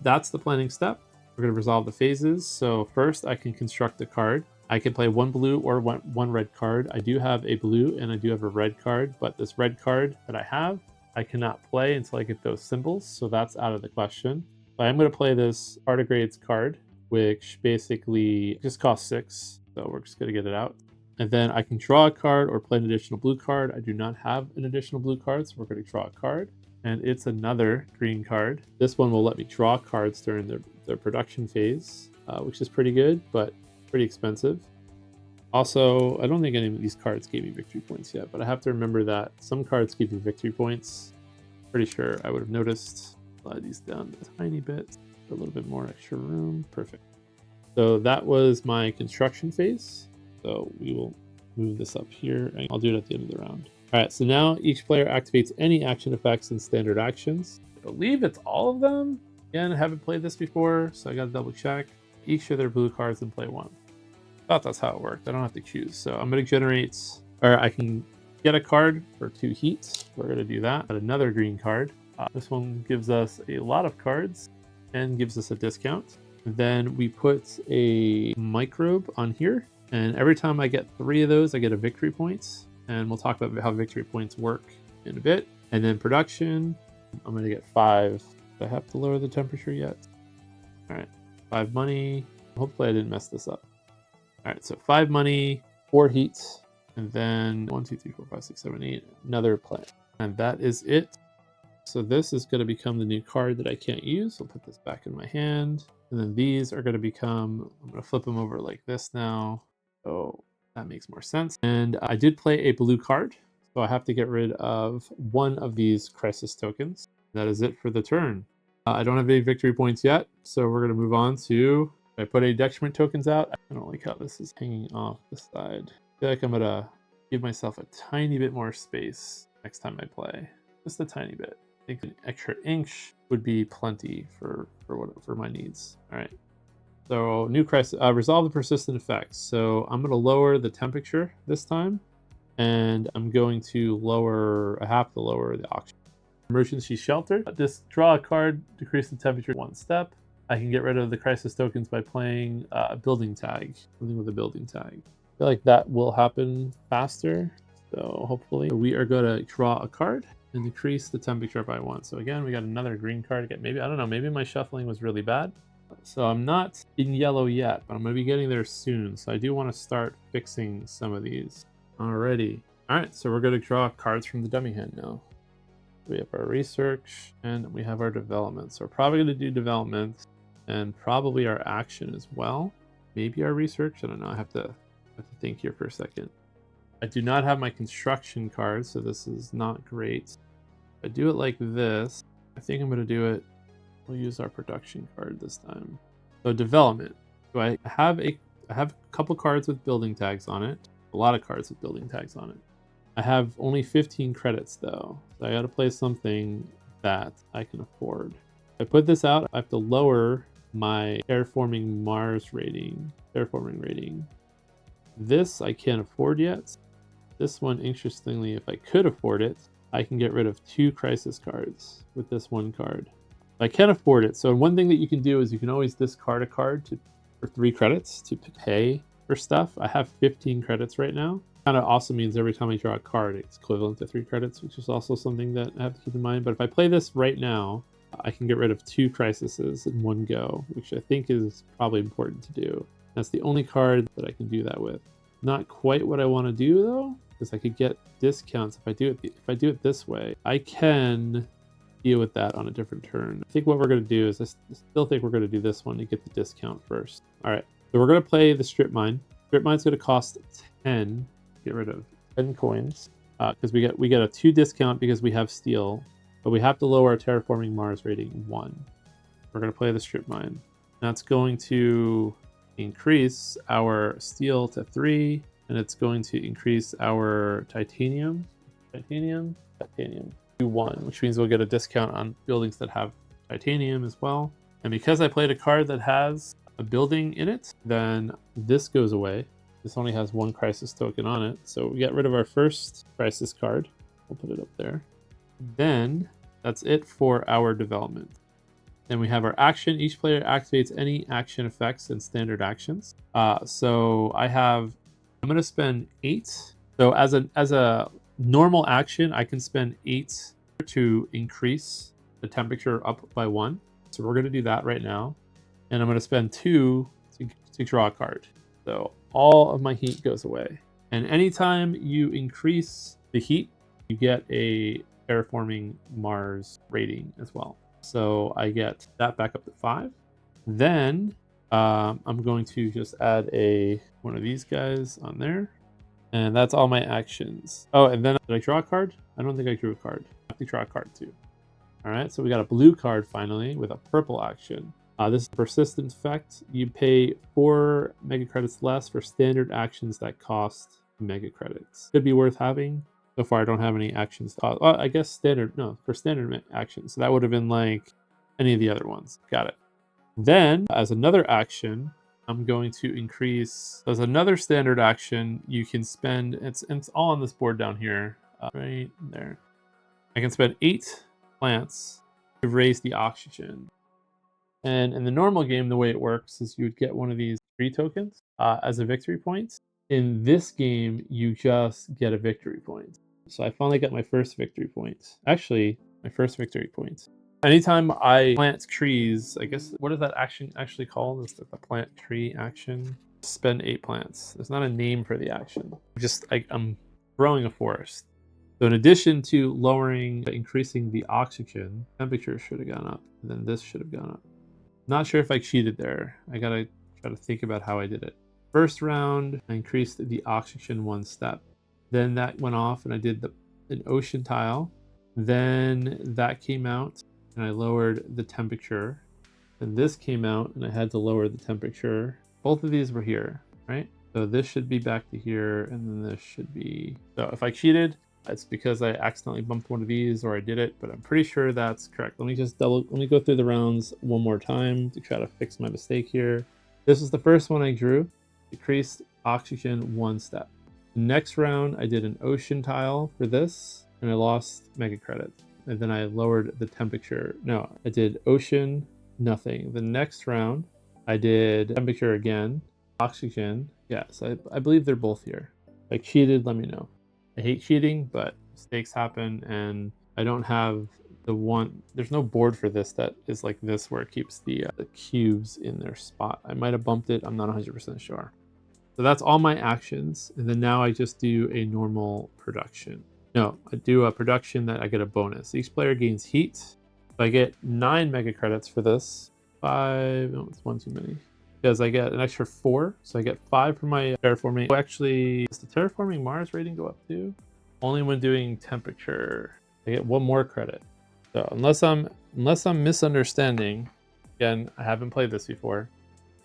That's the planning step. We're going to resolve the phases. So first I can construct a card. I can play 1 blue or one red card. I do have a blue and I do have a red card, but this red card that I have, I cannot play until I get those symbols. So that's out of the question. But I'm going to play this Ardigrades card, which basically just costs 6. So we're just going to get it out. And then I can draw a card or play an additional blue card. I do not have an additional blue card, so we're going to draw a card. And it's another green card. This one will let me draw cards during the production phase, which is pretty good, but pretty expensive. Also, I don't think any of these cards gave me victory points yet, but I have to remember that some cards give you victory points. Pretty sure I would have noticed. Slide these down a tiny bit, a little bit more extra room. Perfect. So that was my construction phase. So we will move this up here, and I'll do it at the end of the round. All right, so now each player activates any action effects and standard actions. I believe it's all of them. Again, I haven't played this before, so I got to double check. Each of their blue cards and play 1. thought that's how it worked. I don't have to choose. So I'm going to generate, or I can get a card for 2 heat. We're going to do that. Add another green card. This one gives us a lot of cards and gives us a discount. Then we put a microbe on here. And every time I get 3 of those, I get a victory point. And we'll talk about how victory points work in a bit. And then production, I'm going to get 5. Do I have to lower the temperature yet? All right, 5 money. Hopefully I didn't mess this up. All right, so 5 money, 4 heat, and then 1, 2, 3, 4, 5, 6, 7, 8, another plant. And that is it. So this is going to become the new card that I can't use. I'll put this back in my hand. And then these are going to become, I'm going to flip them over like this now. So that makes more sense. And I did play a blue card. So I have to get rid of 1 of these crisis tokens. That is it for the turn. I don't have any victory points yet. So we're going to move on to, if I put any detriment tokens out, I don't like how this is hanging off the side. I feel like I'm going to give myself a tiny bit more space next time I play. Just a tiny bit. I think an extra inch would be plenty for my needs. All right. So new crisis, resolve the persistent effects. So I'm going to lower the temperature this time, and I'm going to lower, I have to lower the oxygen. Emergency shelter. Just draw a card, decrease the temperature 1 step. I can get rid of the crisis tokens by playing a building tag, something with a building tag. I feel like that will happen faster. So hopefully we are going to draw a card and decrease the temperature by 1. So again, we got another green card again. Maybe, I don't know, maybe my shuffling was really bad. So I'm not in yellow yet, but I'm going to be getting there soon. So I do want to start fixing some of these already. All right, so we're going to draw cards from the dummy hand now. We have our research and we have our development. So we're probably going to do development and probably our action as well. Maybe our research. I don't know. I have to think here for a second. I do not have my construction card, so this is not great. If I do it like this, I think I'm going to do it. We'll use our production card this time. So development. So I have a couple cards with building tags on it. A lot of cards with building tags on it. I have only 15 credits though, so I got to play something that I can afford. If I put this out, I have to lower my terraforming Mars rating. This I can't afford yet. This one, interestingly, if I could afford it, I can get rid of 2 crisis cards with this 1 card. I can't afford it. So one thing that you can do is you can always discard a card for 3 credits to pay for stuff. I have 15 credits right now. Kind of also means every time I draw a card, it's equivalent to 3 credits, which is also something that I have to keep in mind. But if I play this right now, I can get rid of 2 crises in one go, which I think is probably important to do. That's the only card that I can do that with. Not quite what I want to do though, because I could get discounts if I do it this way. I can deal with that on a different turn. I think what we're going to do is I still think we're going to do this one to get the discount first. All right, so we're going to play the strip mine. Strip mine's going to cost 10. Get rid of 10 coins because we get a 2 discount because we have steel, but we have to lower our terraforming Mars rating 1. We're going to play the strip mine. That's going to increase our steel to 3, and it's going to increase our titanium to 1, which means we'll get a discount on buildings that have titanium as well. And because I played a card that has a building in it, then this goes away. This only has 1 crisis token on it. So we get rid of our first crisis card. We'll put it up there. Then that's it for our development. Then we have our action. Each player activates any action effects and standard actions. So I'm going to spend 8. So as a normal action, I can spend 8 to increase the temperature up by 1. So we're going to do that right now. And I'm going to spend 2 to draw a card. So all of my heat goes away. And anytime you increase the heat, you get a terraforming Mars rating as well. So I get that back up to 5. Then I'm going to just add one of these guys on there. And that's all my actions. Oh, and then did I draw a card? I don't think I drew a card. I have to draw a card too. All right, so we got a blue card finally with a purple action. This is a persistent effect. You pay 4 mega credits less for standard actions that cost mega credits. Could be worth having. So far, I don't have any actions. I guess for standard actions. So that would have been like any of the other ones. Got it. Then, as another action, I'm going to increase. There's another standard action you can spend. It's all on this board down here, right there. I can spend 8 plants to raise the oxygen. And in the normal game, the way it works is you would get one of these 3 tokens as a victory point. In this game, you just get a victory point. So I finally got my first victory point. Actually, my first victory point. Anytime I plant trees, I guess, what is that action actually called? Is that the plant tree action? Spend 8 plants. There's not a name for the action. I'm growing a forest. So in addition to increasing the oxygen, temperature should have gone up. And then this should have gone up. Not sure if I cheated there. I gotta try to think about how I did it. First round, I increased the oxygen 1 step. Then that went off and I did an ocean tile. Then that came out and I lowered the temperature. And this came out and I had to lower the temperature. Both of these were here, right? So this should be back to here and then this should be... So if I cheated, it's because I accidentally bumped one of these or I did it, but I'm pretty sure that's correct. Let me go through the rounds one more time to try to fix my mistake here. This is the first one I drew. Decreased oxygen 1 step. Next round, I did an ocean tile for this and I lost mega credits. And then I lowered the temperature. No, I did ocean, nothing. The next round, I did temperature again, oxygen. Yes, I believe they're both here. If I cheated, let me know. I hate cheating, but mistakes happen and I don't have there's no board for this that is like this where it keeps the cubes in their spot. I might have bumped it, I'm not 100% sure. So that's all my actions. And then now I just do a normal production. No, I do a production that I get a bonus. Each player gains heat. So I get 9 mega credits for this. 5, no, it's 1 too many. Because I get an extra 4, so I get 5 for my terraforming. Oh, actually, does the terraforming Mars rating go up too? Only when doing temperature. I get 1 more credit. So unless I'm misunderstanding, again, I haven't played this before.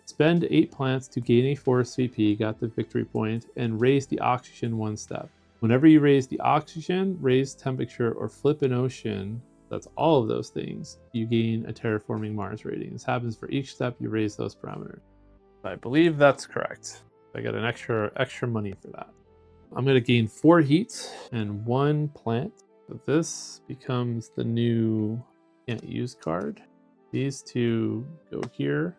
Spend 8 plants to gain a forest VP, got the victory point, and raise the oxygen 1 step. Whenever you raise the oxygen, raise temperature, or flip an ocean, that's all of those things, you gain a terraforming Mars rating. This happens for each step you raise those parameters. I believe that's correct. I get an extra money for that. I'm going to gain 4 heat and 1 plant. So this becomes the new can't use card. These 2 go here.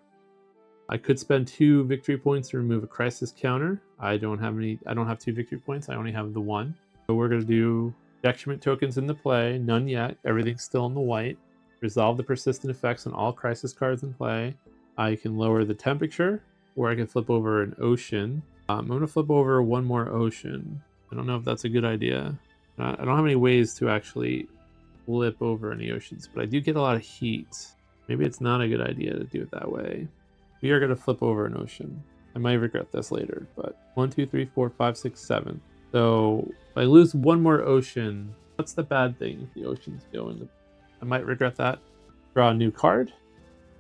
I could spend 2 victory points to remove a crisis counter. I don't have 2 victory points. I only have the 1. So we're going to do detriment tokens into play. None yet. Everything's still in the white. Resolve the persistent effects on all crisis cards in play. I can lower the temperature, or I can flip over an ocean. I'm going to flip over 1 more ocean. I don't know if that's a good idea. I don't have any ways to actually flip over any oceans, but I do get a lot of heat. Maybe it's not a good idea to do it that way. We are going to flip over an ocean. I might regret this later, but 1, 2, 3, 4, 5, 6, 7. So if I lose 1 more ocean, what's the bad thing if the oceans go into... I might regret that. Draw a new card.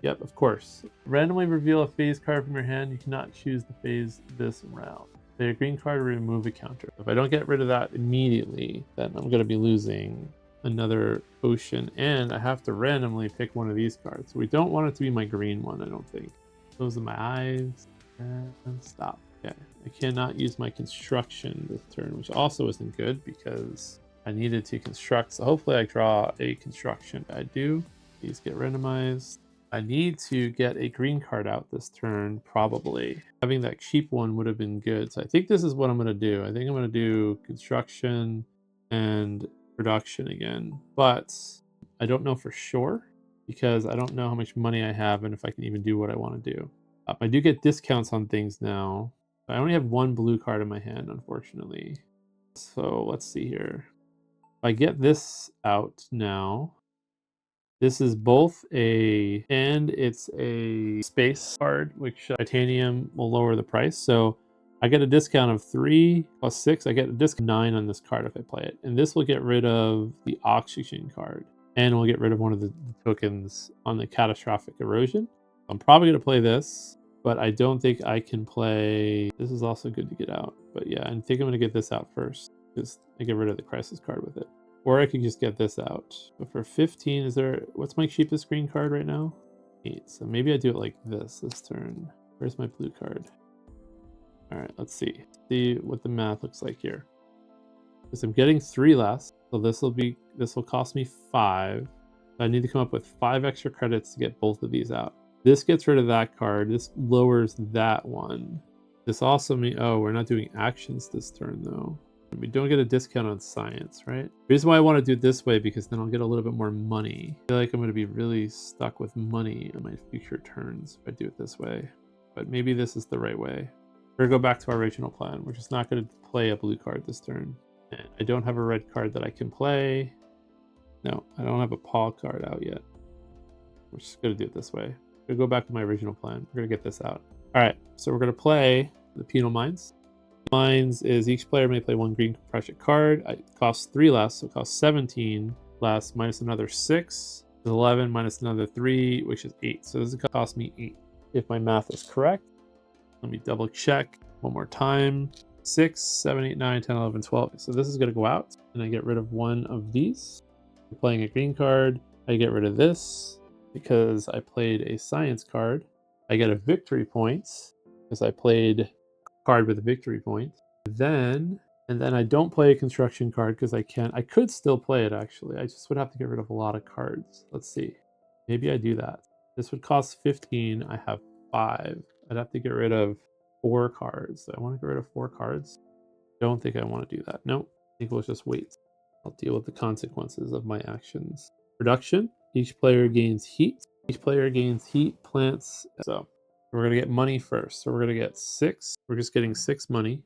Yep, of course. Randomly reveal a phase card from your hand. You cannot choose the phase this round. Play a green card to remove a counter. If I don't get rid of that immediately, then I'm going to be losing another ocean, and I have to randomly pick one of these cards. So we don't want it to be my green one, I don't think. Close my eyes and stop. Okay, I cannot use my construction this turn, which also isn't good because I needed to construct. So hopefully I draw a construction. I do. These get randomized. I need to get a green card out this turn, probably. Having that cheap one would have been good. So I think this is what I'm going to do. I think I'm going to do construction and production again. But I don't know for sure because I don't know how much money I have and if I can even do what I want to do. I do get discounts on things now. I only have 1 blue card in my hand, unfortunately. So let's see here. If I get this out now... This is both and it's a space card, which titanium will lower the price. So I get a discount of 3 plus 6. I get a discount 9 on this card if I play it. And this will get rid of the oxygen card. And we'll get rid of one of the tokens on the catastrophic erosion. I'm probably going to play this, but I don't think I can play... This is also good to get out. But yeah, I think I'm going to get this out first because I get rid of the crisis card with it. Or I could just get this out. But for 15, what's my cheapest green card right now? 8. So maybe I do it like this turn. Where's my blue card? All right, let's see what the math looks like here. Because I'm getting 3 less, so this will cost me 5. I need to come up with 5 extra credits to get both of these out. This gets rid of that card. This lowers that one. This also means, oh, we're not doing actions this turn though. We don't get a discount on science, right? The reason why I want to do it this way, because then I'll get a little bit more money. I feel like I'm going to be really stuck with money on my future turns if I do it this way. But maybe this is the right way. We're going to go back to our original plan. We're just not going to play a blue card this turn. And I don't have a red card that I can play. No, I don't have a paw card out yet. We're just going to do it this way. I'm going to go back to my original plan. We're going to get this out. All right, so we're going to play the Penal Mines. Mines is each player may play 1 green compression card. It costs 3 less, so it costs 17 less, minus another 6 is 11, minus another 3, which is 8. So this is going to cost me 8. If my math is correct, let me double check one more time. 6, 7, 8, 9, 10, 11, 12. So this is going to go out, and I get rid of one of these. I'm playing a green card. I get rid of this because I played a science card. I get a victory point because I played a card with a victory point. And then I don't play a construction card because I can't. I could still play it actually. I just would have to get rid of a lot of cards. Let's see. Maybe I do that. This would cost 15. I have 5. I'd have to get rid of 4 cards. I want to get rid of 4 cards. Don't think I want to do that. Nope. I think we'll just wait. I'll deal with the consequences of my actions. Production. Each player gains heat. Each player gains heat, plants. So we're going to get money first. So we're going to get 6. We're just getting 6 money.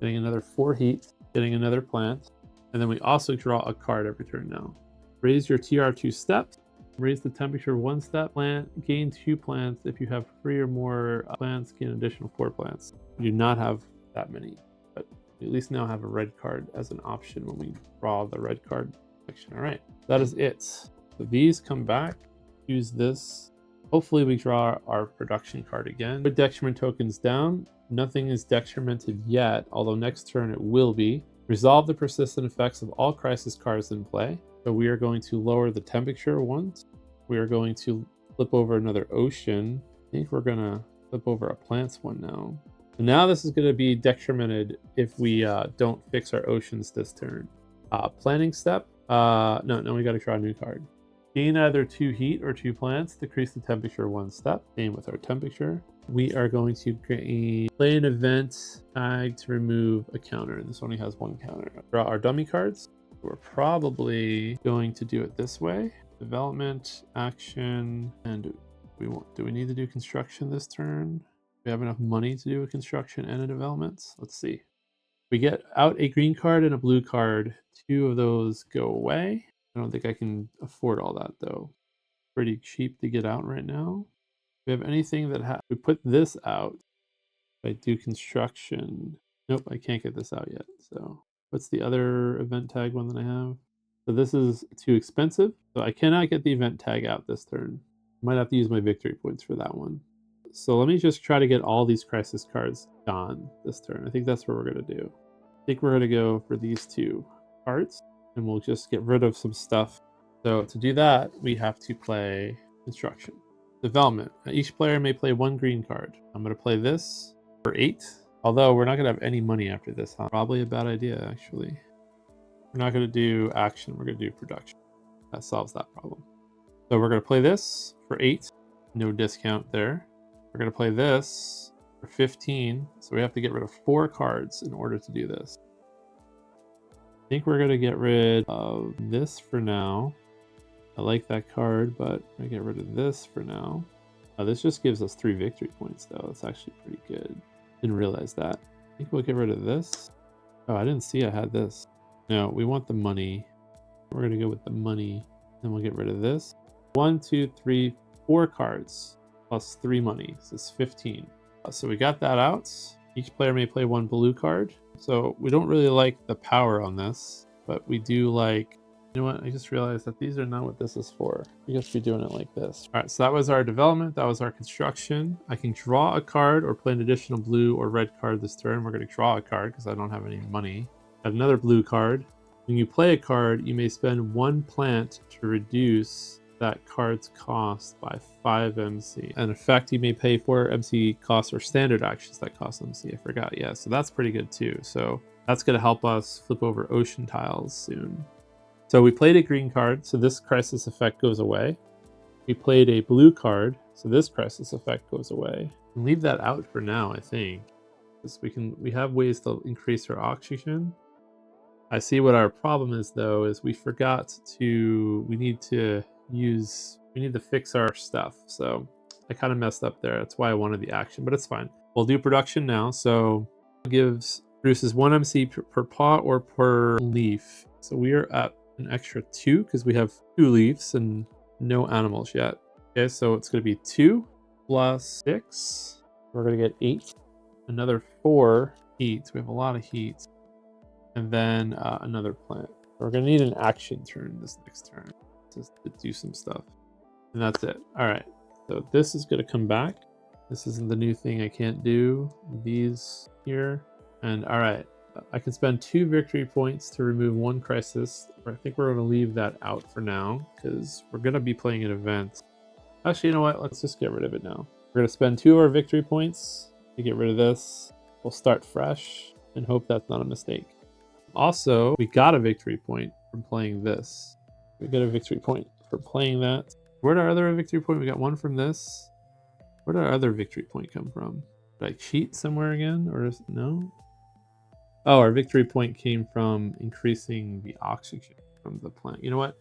Getting another 4 heat. Getting another plant. And then we also draw a card every turn now. Raise your TR 2 steps. Raise the temperature 1 step. Plant. Gain 2 plants. If you have 3 or more plants, gain an additional 4 plants. We do not have that many. But we at least now have a red card as an option when we draw the red card section. All right. That is it. So these come back. Use this. Hopefully we draw our production card again. Put decrement tokens down. Nothing is decremented yet, although next turn it will be. Resolve the persistent effects of all crisis cards in play. So we are going to lower the temperature once. We are going to flip over another ocean. I think we're going to flip over a plants one now. So now this is going to be decremented if we don't fix our oceans this turn. Planning step. No, we got to draw a new card. Gain either 2 heat or 2 plants. Decrease the temperature 1 step. Same with our temperature. We are going to play an event tag to remove a counter. And this only has 1 counter. Draw our dummy cards. We're probably going to do it this way. Development, action, and do we need to do construction this turn? Do we have enough money to do a construction and a development? Let's see. We get out a green card and a blue card. 2 of those go away. I don't think I can afford all that though. Pretty cheap to get out right now. We have anything that we put this out. If I do construction, nope, I can't get this out yet. So what's the other event tag one that I have? So this is too expensive. So I cannot get the event tag out this turn. I might have to use my victory points for that one. So let me just try to get all these crisis cards gone this turn. I think that's what we're going to do. I think we're going to go for these 2 cards. And we'll just get rid of some stuff. So to do that, we have to play construction. Development. Each player may play 1 green card. I'm going to play this for 8. Although we're not going to have any money after this, huh? Probably a bad idea, actually. We're not going to do action. We're going to do production. That solves that problem. So we're going to play this for 8. No discount there. We're going to play this for 15. So we have to get rid of 4 cards in order to do this. I think we're going to get rid of this for now. I like that card, but I'm going to get rid of this for now. This just gives us 3 victory points, though. That's actually pretty good. Didn't realize that. I think we'll get rid of this. Oh, I didn't see I had this. No, we want the money. We're going to go with the money. Then we'll get rid of this. 1, 2, 3, 4 cards plus 3 money. So it's 15. So we got that out. Each player may play 1 blue card. So we don't really like the power on this, but we do like, you know what? I just realized that these are not what this is for. We just be doing it like this. All right, so that was our development. That was our construction. I can draw a card or play an additional blue or red card this turn. We're going to draw a card because I don't have any money. Got another blue card. When you play a card, you may spend 1 plant to reduce that card's cost by 5 MC. An effect you may pay for MC costs or standard actions that cost MC. I forgot. Yeah, so that's pretty good too. So that's going to help us flip over ocean tiles soon. So we played a green card, so this crisis effect goes away. We played a blue card, so this crisis effect goes away. Leave that out for now, I think. We have ways to increase our oxygen. I see what our problem is though, is we need to fix our stuff. So I kind of messed up there. That's why I wanted the action, but it's fine. We'll do production now. So it produces 1 MC per pot or per leaf. So we are at an extra 2 because we have 2 leaves and no animals yet. Okay, so it's going to be 2 plus 6. We're going to get 8. Another 4 heat. We have a lot of heat. And then another plant. We're going to need an action turn this next turn just to do some stuff. And that's it. All right. So this is going to come back. This isn't the new thing I can't do. These here. And all right. I can spend 2 victory points to remove 1 crisis. I think we're going to leave that out for now because we're going to be playing an event. Actually, you know what? Let's just get rid of it now. We're going to spend 2 of our victory points to get rid of this. We'll start fresh and hope that's not a mistake. Also, we got a victory point from playing this. We got a victory point for playing that. Where did our other victory point? We got 1 from this. Where did our other victory point come from? Did I cheat somewhere again? Or no? Oh, our victory point came from increasing the oxygen from the plant. You know what?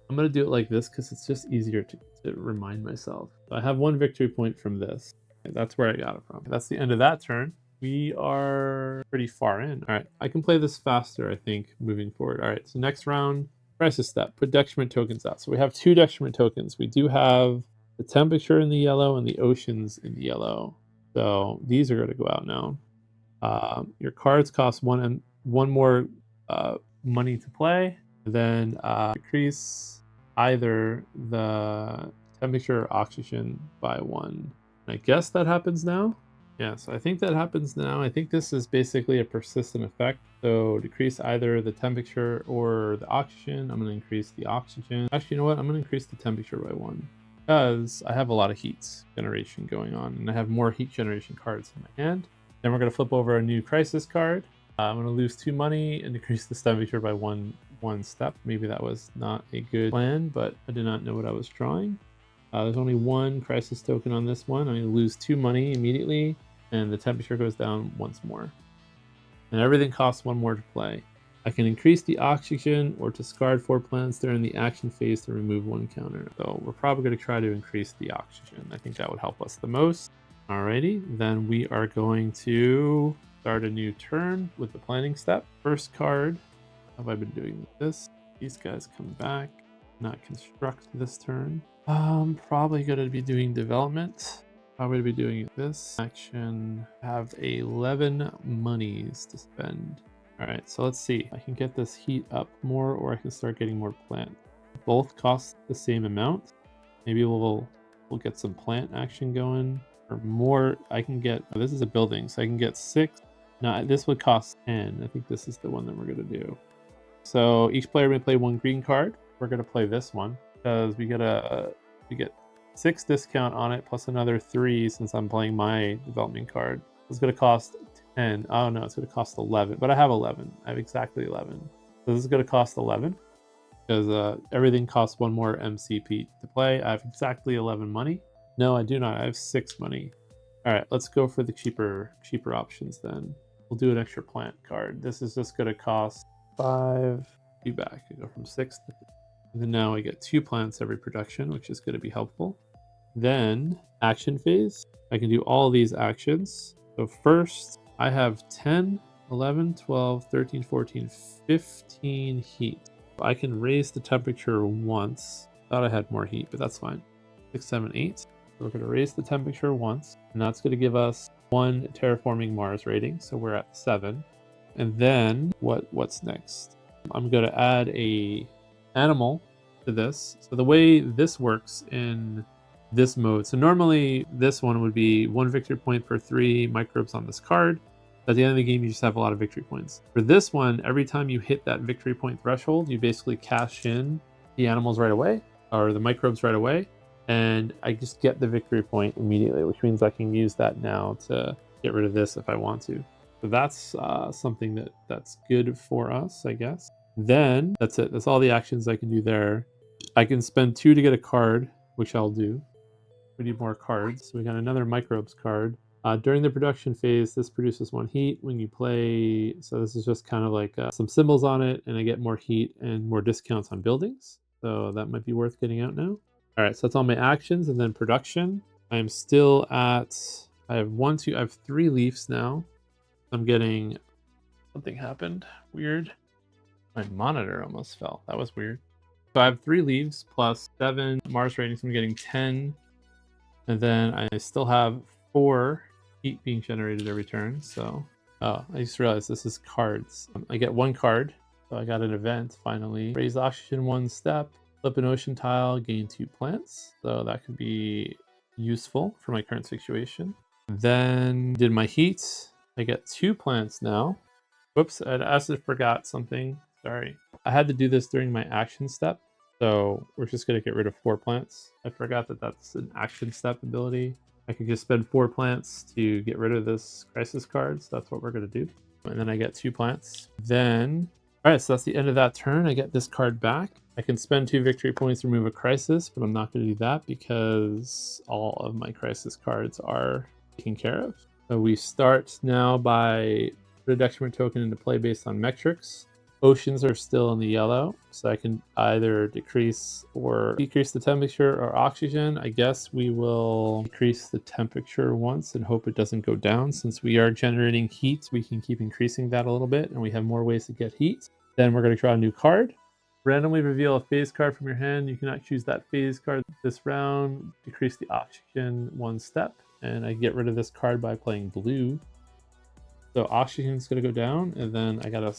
I'm going to do it like this because it's just easier to remind myself. So I have 1 victory point from this. That's where I got it from. That's the end of that turn. We are pretty far in. All right, I can play this faster, I think, moving forward. All right, so next round, crisis step, put detriment tokens out. So we have 2 detriment tokens. We do have the temperature in the yellow and the oceans in the yellow. So these are going to go out now. Your cards cost one more money to play. Then decrease either the temperature or oxygen by 1. I guess that happens now. Yeah, so I think that happens now. I think this is basically a persistent effect. So decrease either the temperature or the oxygen. I'm going to increase the oxygen. Actually, you know what? I'm going to increase the temperature by 1 because I have a lot of heat generation going on and I have more heat generation cards in my hand. Then we're going to flip over a new crisis card. I'm going to lose 2 money and decrease the temperature by one step. Maybe that was not a good plan, but I did not know what I was drawing. There's only 1 crisis token on this one. I'm going to lose 2 money immediately. And the temperature goes down once more. And everything costs 1 more to play. I can increase the oxygen or discard 4 plants during the action phase to remove 1 counter. So we're probably going to try to increase the oxygen. I think that would help us the most. Alrighty, then we are going to start a new turn with the planning step. First card, how have I been doing with this? These guys come back, not construct this turn. Probably going to be doing development. Probably be doing this action. Have 11 monies to spend. All right, so let's see. I can get this heat up more, or I can start getting more plant. Both cost the same amount. Maybe we'll get some plant action going, or more. I can get. Oh, this is a building, so I can get 6. No, this would cost 10. I think this is the one that we're gonna do. So each player may play 1 green card. We're gonna play this one because we get 6 discount on it plus another 3 since I'm playing my development card. It's going to cost 10. Oh no, it's going to cost 11, but I have 11. I have exactly 11. So this is going to cost 11 because everything costs 1 more MCP to play. I have exactly 11 money. No, I do not. I have 6 money. All right, let's go for the cheaper options then. We'll do an extra plant card. This is just going to cost 5. Be back. I go from 6 to 5. And then now I get 2 plants every production, which is going to be helpful. Then action phase, I can do all these actions. So first I have 10, 11, 12, 13, 14, 15 heat. I can raise the temperature once. Thought I had more heat, but that's fine. 6, 7, 8. So we're going to raise the temperature once, and that's going to give us 1 terraforming Mars rating. So we're at 7. And then what's next? I'm going to add a animal to this. So the way this works in this mode, so normally this one would be 1 victory point per 3 microbes on this card. At the end of the game, you just have a lot of victory points. For this one, every time you hit that victory point threshold, you basically cash in the animals right away. or the microbes right away, and I just get the victory point immediately, which means I can use that now to get rid of this if I want to. So that's something that's good for us, I guess. Then that's it. That's all the actions I can do there. I can spend 2 to get a card, which I'll do. We need more cards. So we got another microbes card. During the production phase, this produces 1 heat when you play. So this is just kind of like some symbols on it, and I get more heat and more discounts on buildings. So that might be worth getting out now. All right, so that's all my actions, and then production. I'm still at. I have 3 leaves now. I'm getting. Something happened. Weird. My monitor almost fell. That was weird. So I have 3 leaves plus 7 Mars ratings. I'm getting 10. And then I still have 4 heat being generated every turn. So, I just realized this is cards. I get 1 card. So I got an event finally. Raise oxygen 1 step. Flip an ocean tile. Gain 2 plants. So that could be useful for my current situation. Then did my heat. I get 2 plants now. Whoops, I also forgot something. Sorry. I had to do this during my action step. So we're just going to get rid of 4 plants. I forgot that that's an action step ability. I could just spend 4 plants to get rid of this crisis card. So that's what we're going to do. And then I get 2 plants. Then, all right, so that's the end of that turn. I get this card back. I can spend 2 victory points to remove a crisis, but I'm not going to do that because all of my crisis cards are taken care of. So we start now by put a detriment token into play based on metrics. Oceans are still in the yellow, so I can either decrease or decrease the temperature or oxygen. I guess we will decrease the temperature once and hope it doesn't go down. Since we are generating heat, we can keep increasing that a little bit, and we have more ways to get heat. Then we're going to draw a new card. Randomly reveal a phase card from your hand. You cannot choose that phase card this round. Decrease the oxygen 1 step, and I get rid of this card by playing blue. So oxygen is going to go down, and then I gotta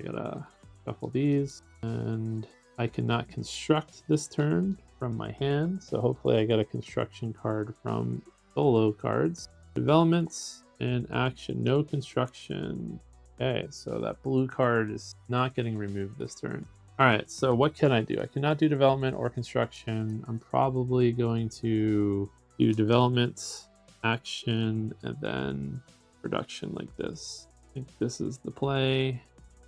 shuffle these, and I cannot construct this turn from my hand, so hopefully I get a construction card from solo cards. Developments and action, no construction. Okay, so that blue card is not getting removed this turn. All right, so what can I do? I cannot do development or construction. I'm probably going to do development, action, and then production like this. I think this is the play.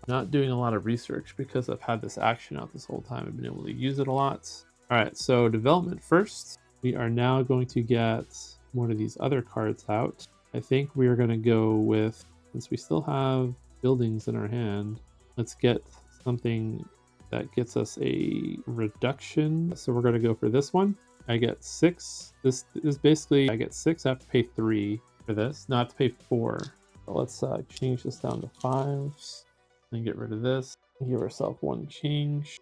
Not doing a lot of research because I've had this action out this whole time. I've been able to use it a lot. All right, so development first. We are now going to get one of these other cards out. I think we are going to go with, since we still have buildings in our hand, let's get something that gets us a reduction. So we're going to go for this one. I get 6. This is basically, I get 6. I have to pay 3 for this. No, I have to pay 4. So let's change this down to 5s. And get rid of this. Give ourselves 1 change.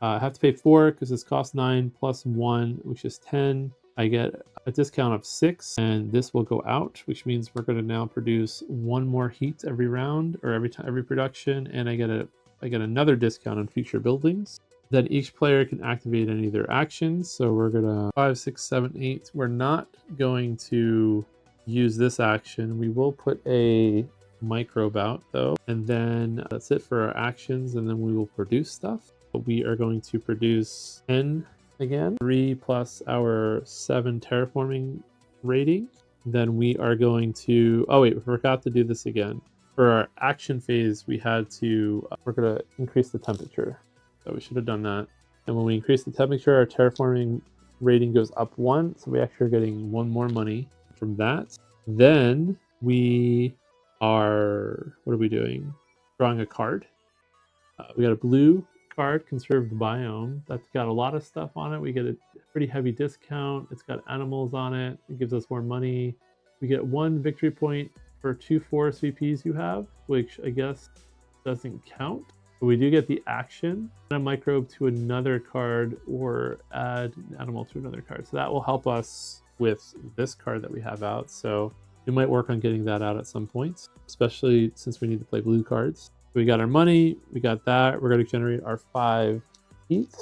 I have to pay 4 because this costs 9 plus 1, which is 10. I get a discount of 6, and this will go out, which means we're going to now produce 1 more heat every round or every production, and I get another discount on future buildings. Then each player can activate any of their actions. So we're gonna 5, 6, 7, 8. We're not going to use this action. We will put a microbe out though, and then that's it for our actions, and then we will produce stuff. But we are going to produce 10 again, 3 plus our 7 terraforming rating. Then we are going to, oh wait, we forgot to do this again. For our action phase, we had to, we're going to increase the temperature. So we should have done that. And when we increase the temperature, our terraforming rating goes up 1. So we actually are getting 1 more money from that. Then we are, what are we doing? Drawing a card. We got a blue card, conserved biome. That's got a lot of stuff on it. We get a pretty heavy discount. It's got animals on it. It gives us more money. We get 1 victory point for 2 forest VPs you have, which I guess doesn't count. But we do get the action, add a microbe to another card or add an animal to another card. So that will help us with this card that we have out. So we might work on getting that out at some point, especially since we need to play blue cards. We got our money, we got that. We're going to generate our 5 heat.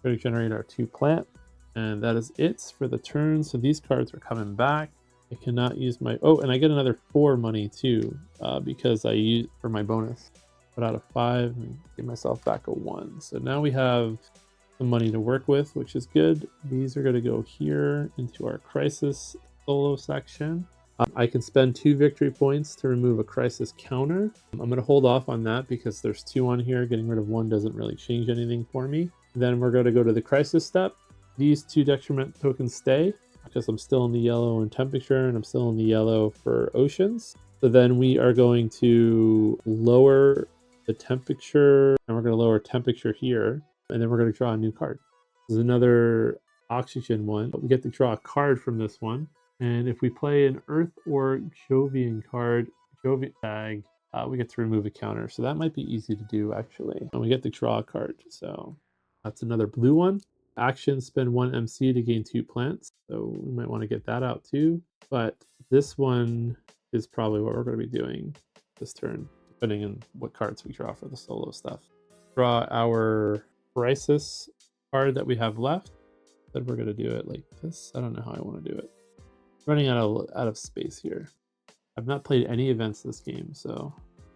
We're going to generate our 2 plant, and that is it for the turn. So these cards are coming back. I cannot use my, oh, and I get another 4 money too, because I use for my bonus. Put out a 5 and give myself back a 1. So now we have some money to work with, which is good. These are going to go here into our crisis solo section. I can spend 2 victory points to remove a crisis counter. I'm going to hold off on that because there's 2 on here. Getting rid of 1 doesn't really change anything for me. Then we're going to go to the crisis step. These 2 detriment tokens stay because I'm still in the yellow in temperature and I'm still in the yellow for oceans. So then we are going to lower the temperature, and we're going to lower temperature here, and then we're going to draw a new card. This is another oxygen one, but we get to draw a card from this one. And if we play an Earth or Jovian card, Jovian tag, we get to remove a counter. So that might be easy to do, actually. And we get to draw a card. So that's another blue one. Action, spend 1 MC to gain 2 plants. So we might want to get that out too. But this one is probably what we're going to be doing this turn, depending on what cards we draw for the solo stuff. Draw our crisis card that we have left. Then we're going to do it like this. I don't know how I want to do it. Running out of space here. I've not played any events this game, so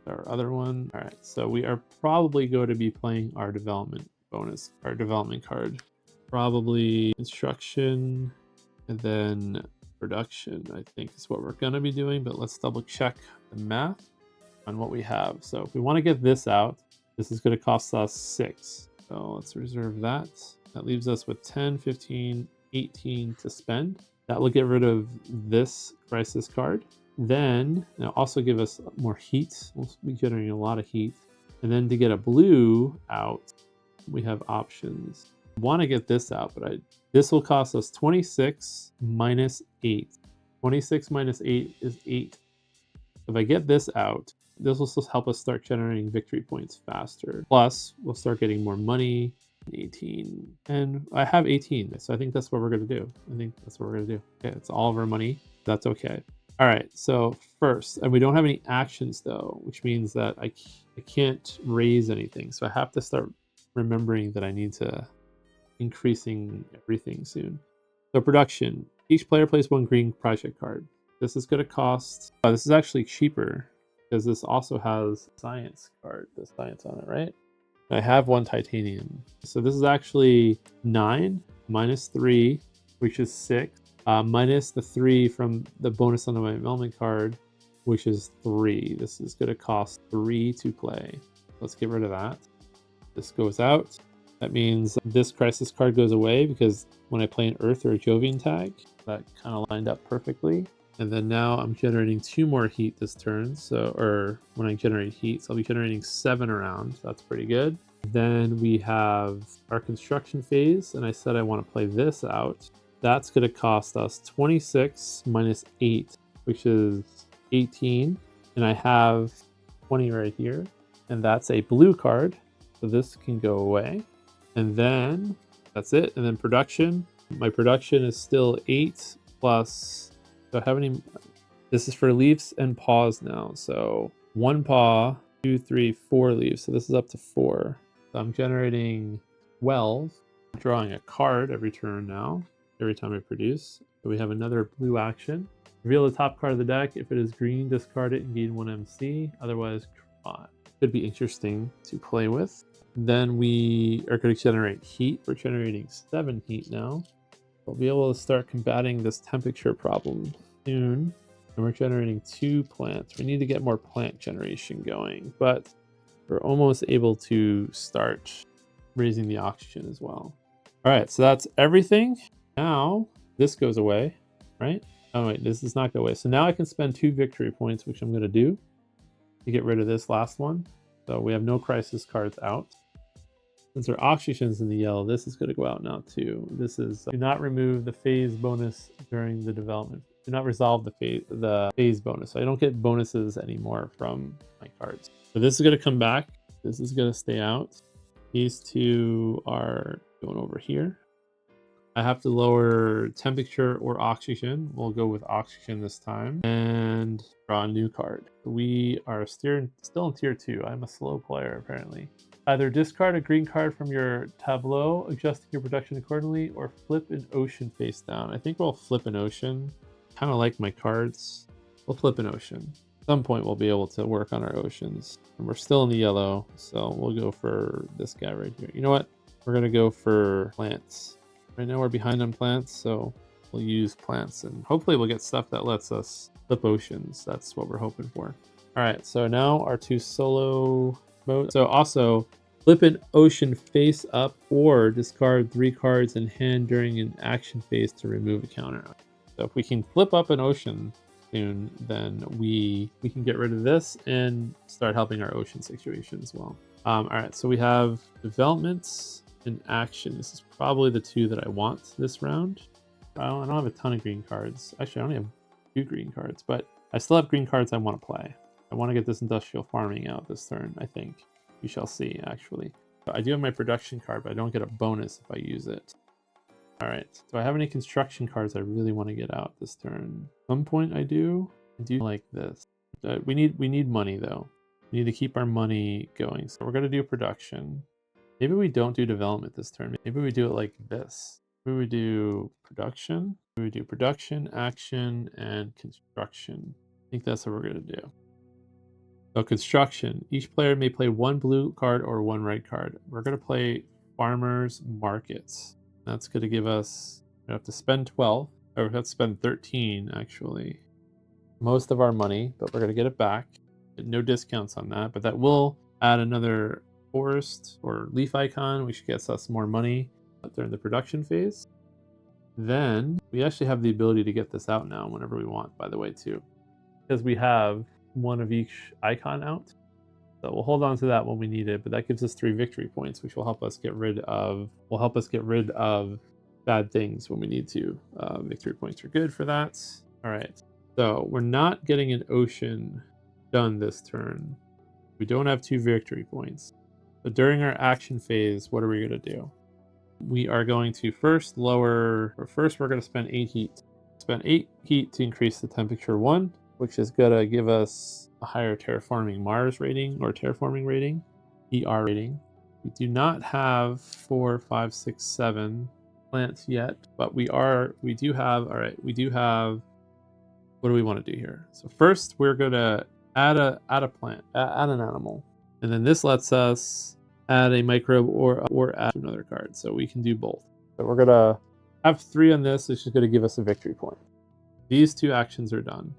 our other one. All right, so we are probably going to be playing our development bonus, our development card. Probably construction and then production, I think is what we're going to be doing, but let's double check the math on what we have. So if we want to get this out, this is going to cost us 6. So let's reserve that. That leaves us with 10, 15, 18 to spend. That will get rid of this crisis card. Then it'll also give us more heat. We'll be generating a lot of heat. And then to get a blue out, we have options. I want to get this out, but this will cost us 26 minus 8. 26 minus 8 is 8. If I get this out, this will still help us start generating victory points faster. Plus, we'll start getting more money. 18, and I have 18, so I think that's what we're going to do. Okay, it's all of our money. That's okay. All right, so first, and we don't have any actions though, which means that I can't raise anything, so I have to start remembering that I need to increasing everything soon. So production, each player plays 1 green project card. This is going to cost, this is actually cheaper because this also has science card, the science on it, right? I have 1 titanium. So this is actually 9 minus 3, which is 6, minus the 3 from the bonus on my development card, which is 3. This is going to cost 3 to play. Let's get rid of that. This goes out. That means this crisis card goes away because when I play an Earth or a Jovian tag, that kind of lined up perfectly. And then now I'm generating 2 more heat this turn. So, or when I generate heat, so I'll be generating 7 around. So that's pretty good. Then we have our construction phase, and I said I want to play this out. That's going to cost us 26 minus 8, which is 18. And I have 20 right here. And that's a blue card. So this can go away. And then that's it. And then production. My production is still 8 plus. So how many? This is for leaves and paws now. So 1 paw, 2, 3, 4 leaves. So this is up to 4. So I'm generating 12. I'm drawing a card every turn now, every time I produce. So we have another blue action. Reveal the top card of the deck. If it is green, discard it and gain 1 MC. Otherwise, draw it. Could be interesting to play with. Then we are going to generate heat. We're generating 7 heat now. We'll be able to start combating this temperature problem soon. And we're generating 2 plants. We need to get more plant generation going, but we're almost able to start raising the oxygen as well. All right, so that's everything. Now this goes away, right? Oh wait, this does not go away. So now I can spend 2 victory points, which I'm going to do to get rid of this last one. So we have no crisis cards out. Since our oxygen's in the yellow, this is going to go out now too. This is do not remove the phase bonus during the development. Do not resolve the phase bonus. So I don't get bonuses anymore from my cards. So this is going to come back. This is going to stay out. These 2 are going over here. I have to lower temperature or oxygen. We'll go with oxygen this time and draw a new card. We are still in tier 2. I'm a slow player apparently. Either discard a green card from your tableau, adjusting your production accordingly, or flip an ocean face down. I think we'll flip an ocean. Kind of like my cards. We'll flip an ocean. At some point we'll be able to work on our oceans. And we're still in the yellow, so we'll go for this guy right here. You know what? we're gonna go for plants. Right now we're behind on plants, so we'll use plants and hopefully we'll get stuff that lets us flip oceans. That's what we're hoping for. All right, so now our 2 solo mode. So also flip an ocean face up or discard 3 cards in hand during an action phase to remove a counter. So if we can flip up an ocean soon, then we can get rid of this and start helping our ocean situation as well. All right, so we have developments and action. This is probably the 2 that I want this round. I don't have a ton of green cards. Actually, I only have 2 green cards, but I still have green cards I want to play. I want to get this industrial farming out this turn, I think. We shall see, actually. But I do have my production card, but I don't get a bonus if I use it. All right, do I have any construction cards I really want to get out this turn? At some point I do. I do like this. We need money, though. We need to keep our money going. So we're going to do production. Maybe we don't do development this turn. Maybe we do it like this. Maybe we do production. Maybe we do production, action, and construction. I think that's what we're going to do. So construction. Each player may play 1 blue card or 1 red card. We're going to play farmers markets. That's going to give us, we have to spend 12, or we have to spend 13 actually. Most of our money, but we're going to get it back. No discounts on that, but that will add another forest or leaf icon, which gets us more money during the production phase. Then we actually have the ability to get this out now whenever we want, by the way, too, because we have 1 of each icon out. So we'll hold on to that when we need it, but that gives us 3 victory points, which will help us get rid of bad things when we need to. Victory points are good for that. All right, so we're not getting an ocean done this turn. We don't have 2 victory points. So during our action phase, what are we going to do? We are going to first we're going to spend 8 heat. Spend 8 heat to increase the temperature 1, which is going to give us a higher terraforming Mars rating or terraforming rating, ER rating. We do not have 4, 5, 6, 7 plants yet, but we do have, what do we want to do here? So first we're going to add a plant, add an animal. And then this lets us add a microbe or add another card. So we can do both. So we're going to have 3 on this, which is going to give us a victory point. These 2 actions are done.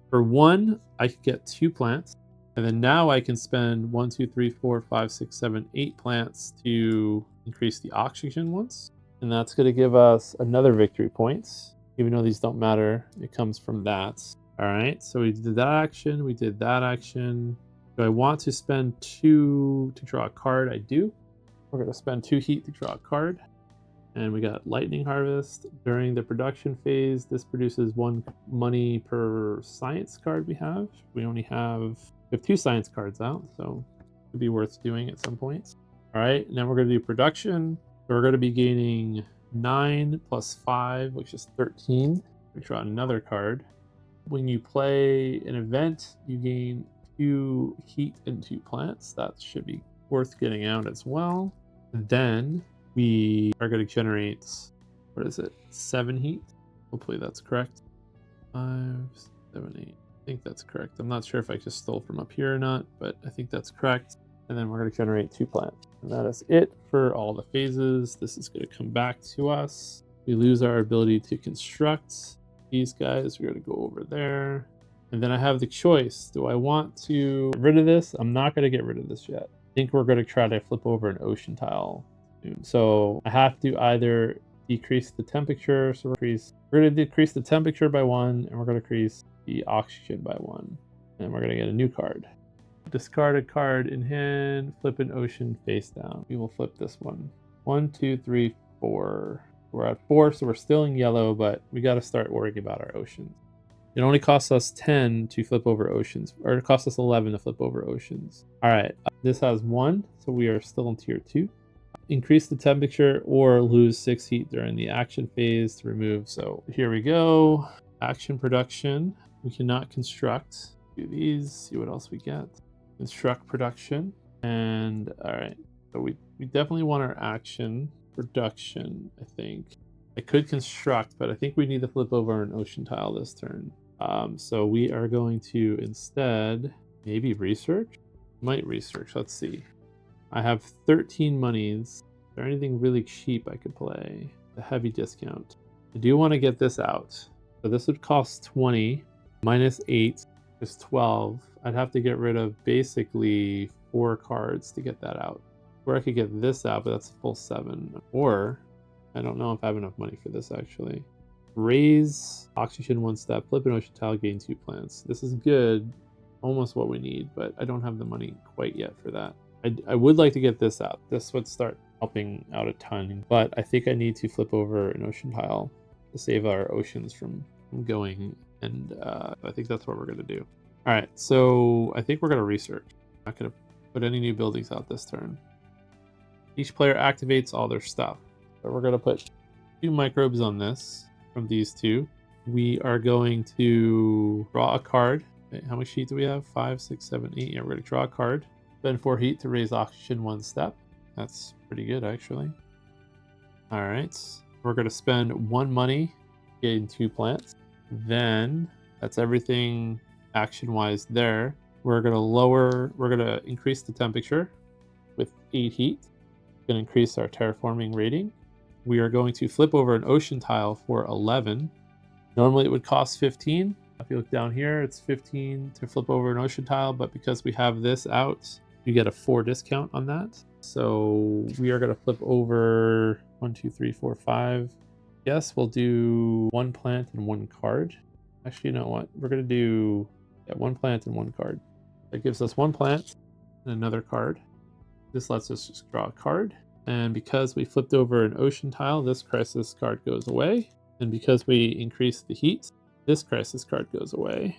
For 1, I could get 2 plants. And then now I can spend 1, 2, 3, 4, 5, 6, 7, 8 plants to increase the oxygen once. And that's going to give us another victory point. Even though these don't matter, it comes from that. All right, so we did that action. We did that action. Do I want to spend 2 to draw a card? I do. We're going to spend 2 heat to draw a card. And we got Lightning Harvest. During the production phase, this produces 1 money per science card we have. We have 2 science cards out, so it could be worth doing at some point. All right, now we're going to do production. So we're going to be gaining 9 plus 5, which is 13. We draw another card. When you play an event, you gain 2 heat and 2 plants. That should be worth getting out as well. And then we are going to generate, 7 heat? Hopefully that's correct. 5, 7, 8. I think that's correct. I'm not sure if I just stole from up here or not, but I think that's correct. And then we're going to generate 2 plants. And that is it for all the phases. This is going to come back to us. We lose our ability to construct these guys. We're going to go over there. And then I have the choice. Do I want to get rid of this? I'm not going to get rid of this yet. I think we're going to try to flip over an ocean tile soon. So I have to either decrease the temperature. So we're going to decrease the temperature by 1, and we're going to increase the oxygen by 1. And we're going to get a new card. Discard a card in hand, flip an ocean face down. We will flip this one. 1, 2, 3, 4. We're at 4, so we're still in yellow, but we got to start worrying about our oceans. It only costs us 10 to flip over oceans, or it costs us 11 to flip over oceans. All right, this has 1, so we are still in tier 2. Increase the temperature or lose 6 heat during the action phase to remove. So here we go. Action production. We cannot construct. Do these, see what else we get. Construct production. And all right, so we definitely want our action production, I think. I could construct, but I think we need to flip over an ocean tile this turn. So we are going to instead maybe research. Might research. Let's see. I have 13 monies. there anything really cheap I could play? A heavy discount. I do want to get this out. So this would cost 20 minus 8 is 12. I'd have to get rid of basically 4 cards to get that out. Or I could get this out, but that's a full 7. Or I don't know if I have enough money for this actually. Raise oxygen 1 step, flip an ocean tile, gain 2 plants. This is good, almost what we need, but I don't have the money quite yet for that. I would like to get this out. This would start helping out a ton, but I think I need to flip over an ocean tile to save our oceans from going, and I think that's what we're going to do. All right, so I think we're going to research. I'm not going to put any new buildings out this turn. Each player activates all their stuff. So we're going to put 2 microbes on this from these 2. We are going to draw a card. Wait, how much heat do we have? 5, 6, 7, 8. Yeah, we're going to draw a card. Spend 4 heat to raise oxygen 1 step. That's pretty good, actually. All right. We're going to spend 1 money, gain 2 plants. Then that's everything action-wise there. We're going to increase the temperature with 8 heat. Going to increase our terraforming rating. We are going to flip over an ocean tile for 11. Normally it would cost 15. If you look down here, it's 15 to flip over an ocean tile, but because we have this out, you get a 4 discount on that. So we are going to flip over 1, 2, 3, 4, 5. Yes, we'll do 1 plant and 1 card. Actually, you know what? We're going to do 1 plant and 1 card. That gives us 1 plant and another card. This lets us just draw a card. And because we flipped over an ocean tile, this crisis card goes away. And because we increased the heat, this crisis card goes away.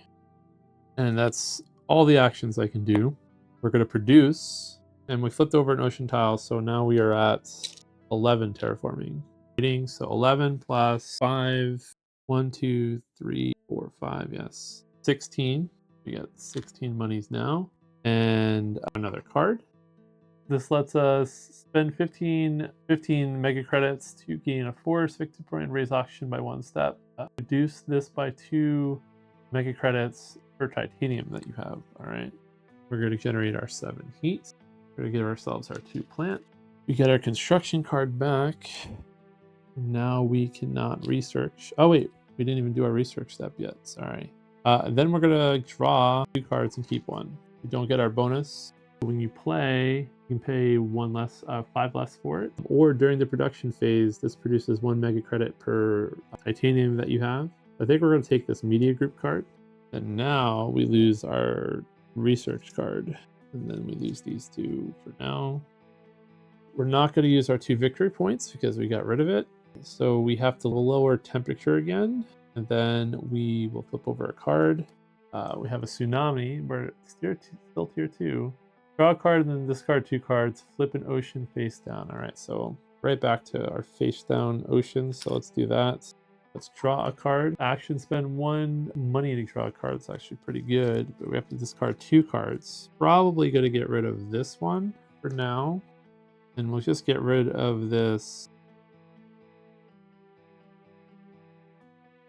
And that's all the actions I can do. We're going to produce, and we flipped over an ocean tile, so now we are at 11 terraforming ratings. So 11 plus 5, 1, 2, 3, 4, 5, yes, 16. We got 16 monies now, and another card. This lets us spend 15 mega credits to gain a force victory point and raise oxygen by 1 step. Reduce this by 2 mega credits per titanium that you have. All right. We're going to generate our 7 heat. We're going to give ourselves our 2 plant. We get our construction card back. Now we cannot research. Oh wait, we didn't even do our research step yet. Sorry. Then we're going to draw 2 cards and keep 1. We don't get our bonus. When you play, you can pay 5 less for it. Or during the production phase, this produces 1 mega credit per titanium that you have. I think we're going to take this media group card. And now we lose our research card, and then we lose these 2 for now. We're not going to use our 2 victory points because we got rid of it, so we have to lower temperature again, and then we will flip over a card. We have a tsunami where it's still tier 2. Draw a card and then discard 2 cards. Flip an ocean face down. All right, so right back to our face down ocean, so let's do that. Let's draw a card. Action, spend 1 money to draw a card. It's actually pretty good, but we have to discard 2 cards. Probably going to get rid of this one for now. And we'll just get rid of this.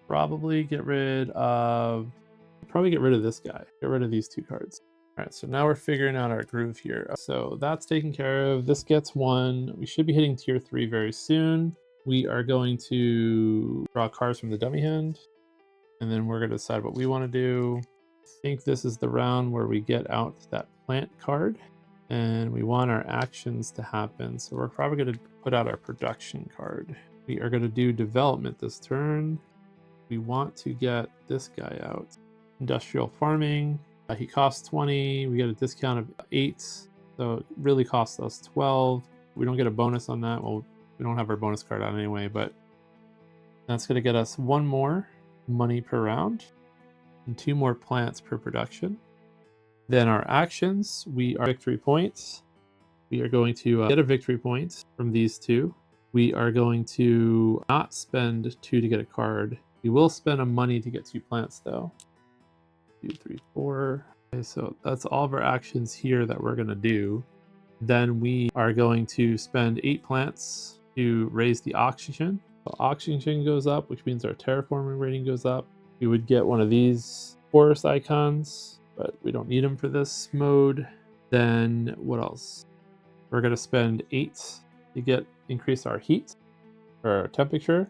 Probably get rid of this guy. Get rid of these 2 cards. All right, so now we're figuring out our groove here. So that's taken care of. This gets 1. We should be hitting tier 3 very soon. We are going to draw cards from the dummy hand, and then we're going to decide what we want to do. I think this is the round where we get out that plant card, and we want our actions to happen. So we're probably going to put out our production card. We are going to do development this turn. We want to get this guy out. Industrial farming. He costs 20. We get a discount of 8, so it really costs us 12. We don't get a bonus on that. Well, we don't have our bonus card out anyway, but that's going to get us 1 more money per round and 2 more plants per production. Then our actions, we are victory points. We are going to get a victory point from these 2. We are going to not spend 2 to get a card. We will spend a money to get 2 plants though. 2, 3, 4. Okay, so that's all of our actions here that we're going to do. Then we are going to spend 8 plants to raise the oxygen. So oxygen goes up, which means our terraforming rating goes up. We would get one of these forest icons, but we don't need them for this mode. Then what else? We're going to spend 8 to increase our heat or our temperature.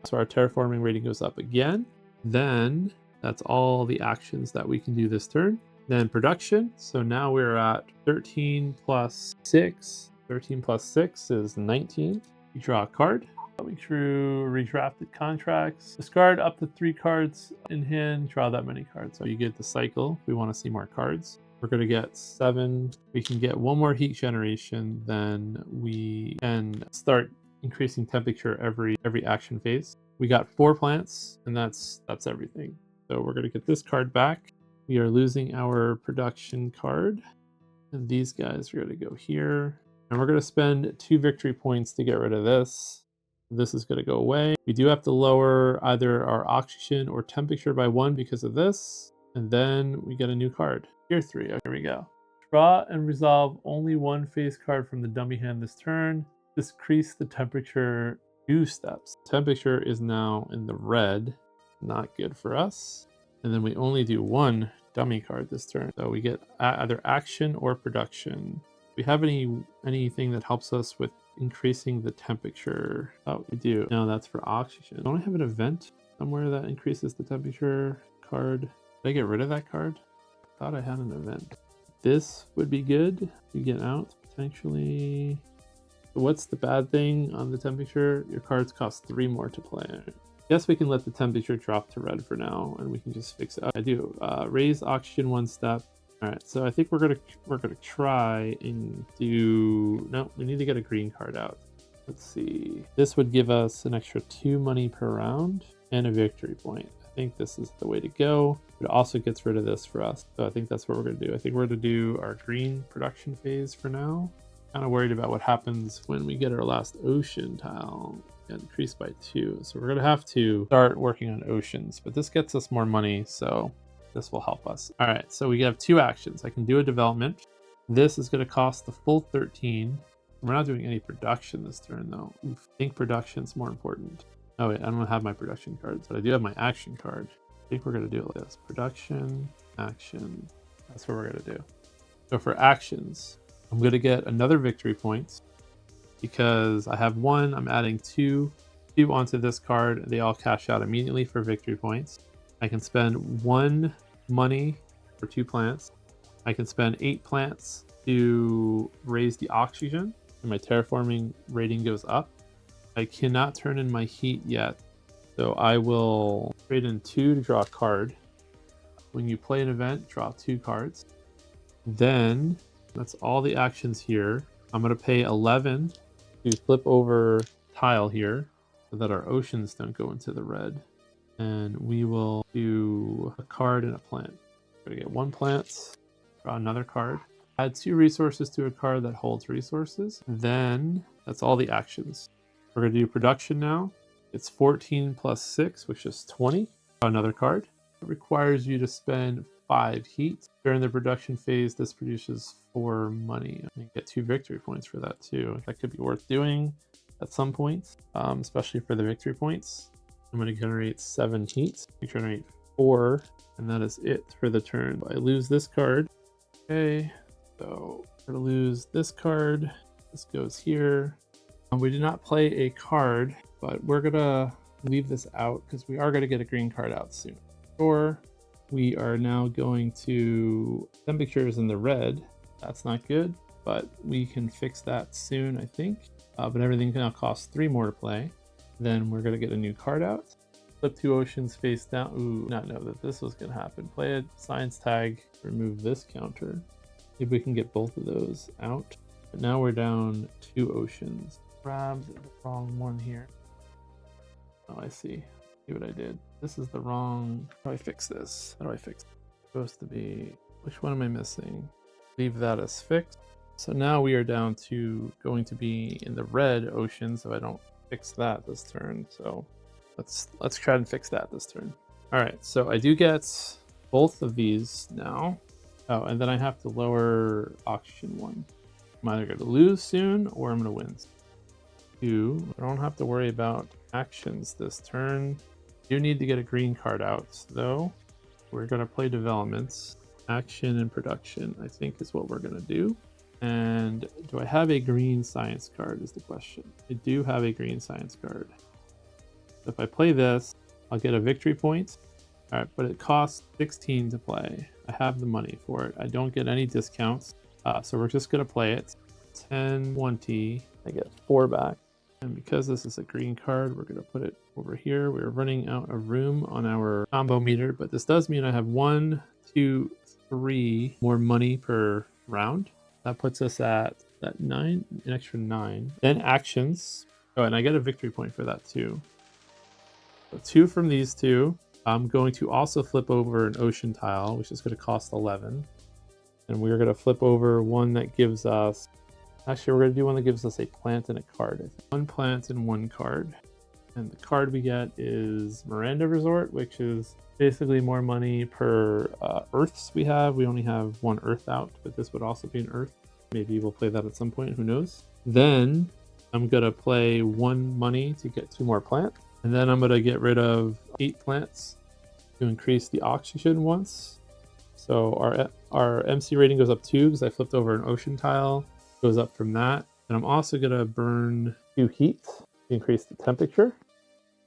So our terraforming rating goes up again. Then that's all the actions that we can do this turn. Then production. So now we're at 13 plus 6. 13 plus 6 is 19. You draw a card. Going through redrafted contracts. Discard up to 3 cards in hand. Draw that many cards. So you get the cycle. We want to see more cards. We're going to get 7. We can get 1 more heat generation. Then we can start increasing temperature every action phase. We got 4 plants, and that's everything. So we're going to get this card back. We are losing our production card. And these guys are going to go here. And we're going to spend 2 victory points to get rid of this. This is going to go away. We do have to lower either our oxygen or temperature by 1 because of this. And then we get a new card. Tier 3. Okay, here we go. Draw and resolve only 1 face card from the dummy hand this turn. Decrease the temperature 2 steps. Temperature is now in the red. Not good for us. And then we only do 1 dummy card this turn. So we get either action or production. Do we have anything that helps us with increasing the temperature? Oh, we do. No, that's for oxygen. Don't I have an event somewhere that increases the temperature card? Did I get rid of that card? I thought I had an event. This would be good to get out potentially. What's the bad thing on the temperature? Your cards cost 3 more to play. Guess we can let the temperature drop to red for now, and we can just fix it. I do. Raise oxygen 1 step. All right, so I think we're gonna try and do. No, we need to get a green card out. Let's see. This would give us an extra 2 money per round and a victory point. I think this is the way to go. It also gets rid of this for us, so I think that's what we're gonna do. I think we're gonna do our green production phase for now. Kind of worried about what happens when we get our last ocean tile. Increased by 2, so we're gonna have to start working on oceans, but this gets us more money, so this will help us. All right, so we have 2 actions. I can do a development. This is going to cost the full 13. We're not doing any production this turn though. Oof. I think production's more important. Oh wait, I don't have my production cards, but I do have my action card. I think we're going to do it like this. Production, action. That's what we're going to do. So for actions, I'm going to get another victory point because I have 1. I'm adding 2 onto this card. They all cash out immediately for victory points. I can spend 1 money for 2 plants. I can spend 8 plants to raise the oxygen, and my terraforming rating goes up. I cannot turn in my heat yet, so I will trade in 2 to draw a card. When you play an event, draw 2 cards. Then, that's all the actions here. I'm going to pay 11 to flip over tile here so that our oceans don't go into the red. And we will do a card and a plant. We're going to get 1 plant, draw another card, add 2 resources to a card that holds resources. Then that's all the actions. We're going to do production now. It's 14 plus 6, which is 20. Draw another card. It requires you to spend 5 heat. During the production phase, this produces 4 money. I can get 2 victory points for that too. That could be worth doing at some point, especially for the victory points. I'm going to generate 7 heat. I generate 4, and that is it for the turn. I lose this card. Okay, so I'm going to lose this card. This goes here. We did not play a card, but we're going to leave this out because we are going to get a green card out soon. Or we are now going to temperatures in the red. That's not good, but we can fix that soon, I think. But everything now costs 3 more to play. Then we're going to get a new card out. Flip 2 oceans face down. Ooh, not know that this was going to happen. Play a science tag, remove this counter. Maybe we can get both of those out. But now we're down 2 oceans. Grabbed the wrong one here. Oh, I see. See what I did. This is the wrong. How do I fix this? How do I fix it? It's supposed to be. Which one am I missing? Leave that as fixed. So now we are down to going to be in the red ocean, so I don't fix that this turn. So let's try and fix that this turn. All right, so I do get both of these now. Oh, and then I have to lower oxygen 1. I'm either going to lose soon or I'm going to win. 2. I don't have to worry about actions this turn. You need to get a green card out though. We're going to play developments. Action and production, I think, is what we're going to do. And do I have a green science card is the question. I do have a green science card. So if I play this, I'll get a victory point. All right, but it costs 16 to play. I have the money for it. I don't get any discounts. So we're just gonna play it. 10, 20, I get 4 back. And because this is a green card, we're gonna put it over here. We're running out of room on our combo meter, but this does mean I have 1, 2, 3 more money per round. That puts us at that 9, an extra 9. Then actions. Oh, and I get a victory point for that too. So 2 from these two. I'm going to also flip over an ocean tile, which is going to cost 11. And we're going to flip over one that gives us... Actually, we're going to do one that gives us a plant and a card. 1 plant and 1 card. And the card we get is Miranda Resort, which is basically more money per Earths we have. We only have 1 Earth out, but this would also be an Earth. Maybe we'll play that at some point, who knows. Then I'm going to play 1 money to get 2 more plants. And then I'm going to get rid of 8 plants to increase the oxygen once. So our MC rating goes up 2 because I flipped over an ocean tile. Goes up from that. And I'm also going to burn 2 heat to increase the temperature.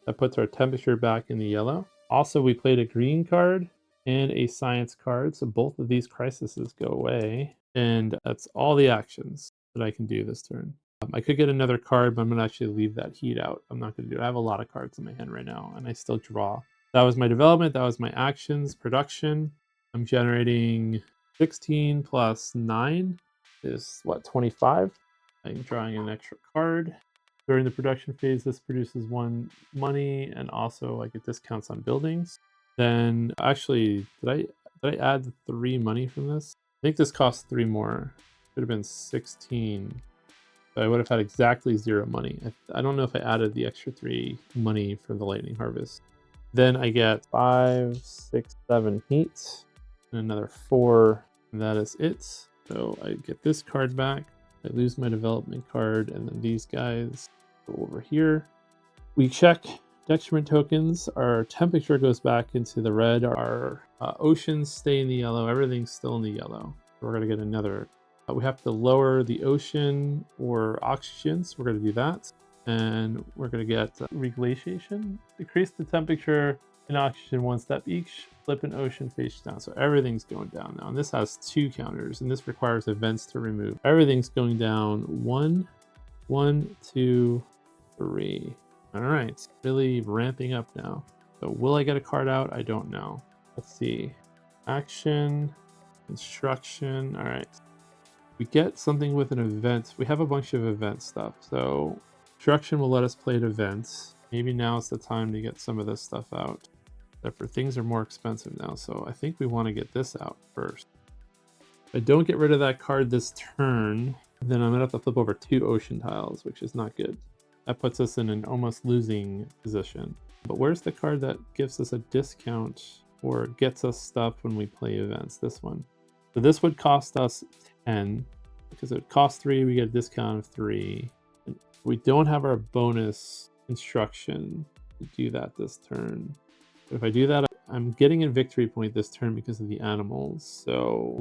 That puts our temperature back in the yellow. Also, we played a green card and a science card. So both of these crises go away. And that's all the actions that I can do this turn. I could get another card, but I'm going to actually leave that heat out. I'm not going to do it. I have a lot of cards in my hand right now, and I still draw. That was my development. That was my actions. Production. I'm generating 16 plus 9 is, what, 25? I'm drawing an extra card. During the production phase, this produces 1 money, and also I get discounts on buildings. Then, actually, did I add 3 money from this? I think this costs 3 more. Should have been 16. So I would have had exactly 0 money. I don't know if I added the extra 3 money for the lightning harvest. Then I get 5, 6, 7 heat, and another 4, and that is it. So I get this card back. I lose my development card, and then these guys go over here. We check detriment tokens. Our temperature goes back into the red. Our oceans stay in the yellow. Everything's still in the yellow. We're going to get another. We have to lower the ocean or oxygen, so we're going to do that. And we're going to get reglaciation. Decrease the temperature and oxygen 1 step each. Flip an ocean face down. So everything's going down now. And this has 2 counters, and this requires events to remove. Everything's going down 1, 1, 2, 3. All right, really ramping up now. So will I get a card out? I don't know. Let's see. Action, construction. All right. We get something with an event. We have a bunch of event stuff. So construction will let us play at events. Maybe now is the time to get some of this stuff out. Except for things are more expensive now. So I think we want to get this out first. If I don't get rid of that card this turn, then I'm going to have to flip over 2 ocean tiles, which is not good. That puts us in an almost losing position. But where's the card that gives us a discount or gets us stuff when we play events? This one. So this would cost us 10 because it would cost 3. We get a discount of 3. And we don't have our bonus construction to do that this turn. But if I do that, I'm getting a victory point this turn because of the animals. So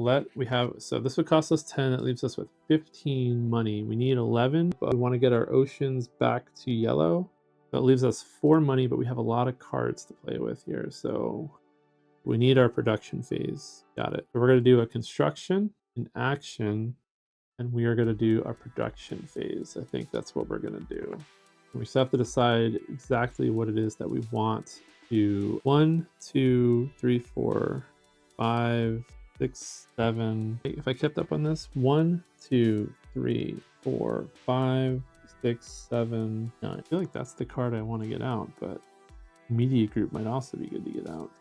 this would cost us 10. That leaves us with 15 money. We need 11, but we want to get our oceans back to yellow. That leaves us 4 money, but we have a lot of cards to play with here. So we need our production phase. Got it. So we're going to do a construction, an action, and we are going to do our production phase. I think that's what we're going to do. We just have to decide exactly what it is that we want. Do 1, 2, 3, 4, 5, 6, 7. If I kept up on this, 1, 2, 3, 4, 5, 6, 7, 9. I feel like that's the card I want to get out, but media group might also be good to get out.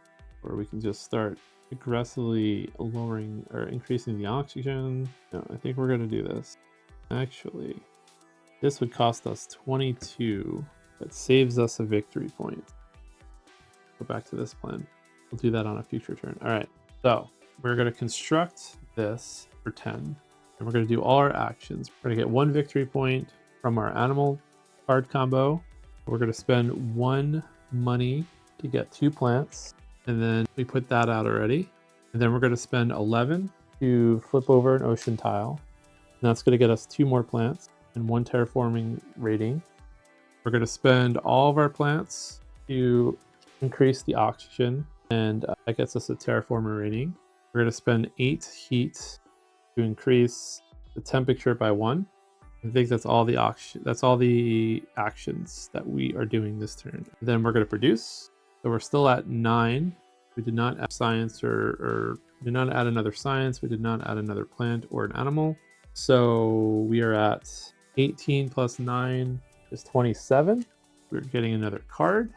Or we can just start aggressively lowering or increasing the oxygen. No, I think we're going to do this. Actually, this would cost us 22. That saves us a victory point. Go back to this plan. We'll do that on a future turn. All right, so we're going to construct this for 10, and we're going to do all our actions. We're going to get 1 victory point from our animal card combo. We're going to spend 1 money to get 2 plants, and then we put that out already. And then we're going to spend 11 to flip over an ocean tile. And that's going to get us 2 more plants and 1 terraforming rating. We're going to spend all of our plants to increase the oxygen, and that gets us a terraformer rating. We're going to spend 8 heat to increase the temperature by 1. I think that's all the actions that we are doing this turn. Then we're going to produce. So we're still at 9. We did not add science or did not add another science. We did not add another plant or an animal. So we are at 18 plus 9 is 27. We're getting another card.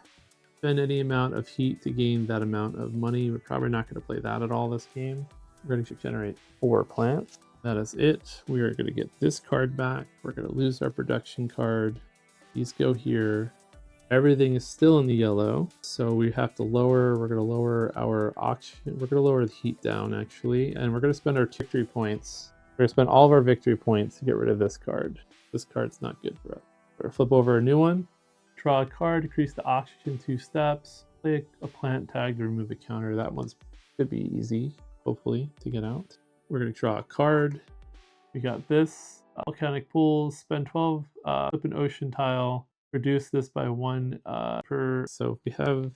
Spend any amount of heat to gain that amount of money. We're probably not going to play that at all this game. We're going to generate 4 plants. That is it. We are going to get this card back. We're going to lose our production card. These go here. Everything is still in the yellow, so we have to lower. We're going to lower our oxygen. We're going to lower the heat down, actually, and we're going to spend our victory points. We're going to spend all of our victory points to get rid of this card. This card's not good for us. We're going to flip over a new one. Draw a card, decrease the oxygen 2 steps. Play a plant tag to remove a counter. That one's could be easy, hopefully, to get out. We're going to draw a card. We got this. Volcanic pools. Spend 12. Flip an ocean tile. Reduce this by 1 per. So we have.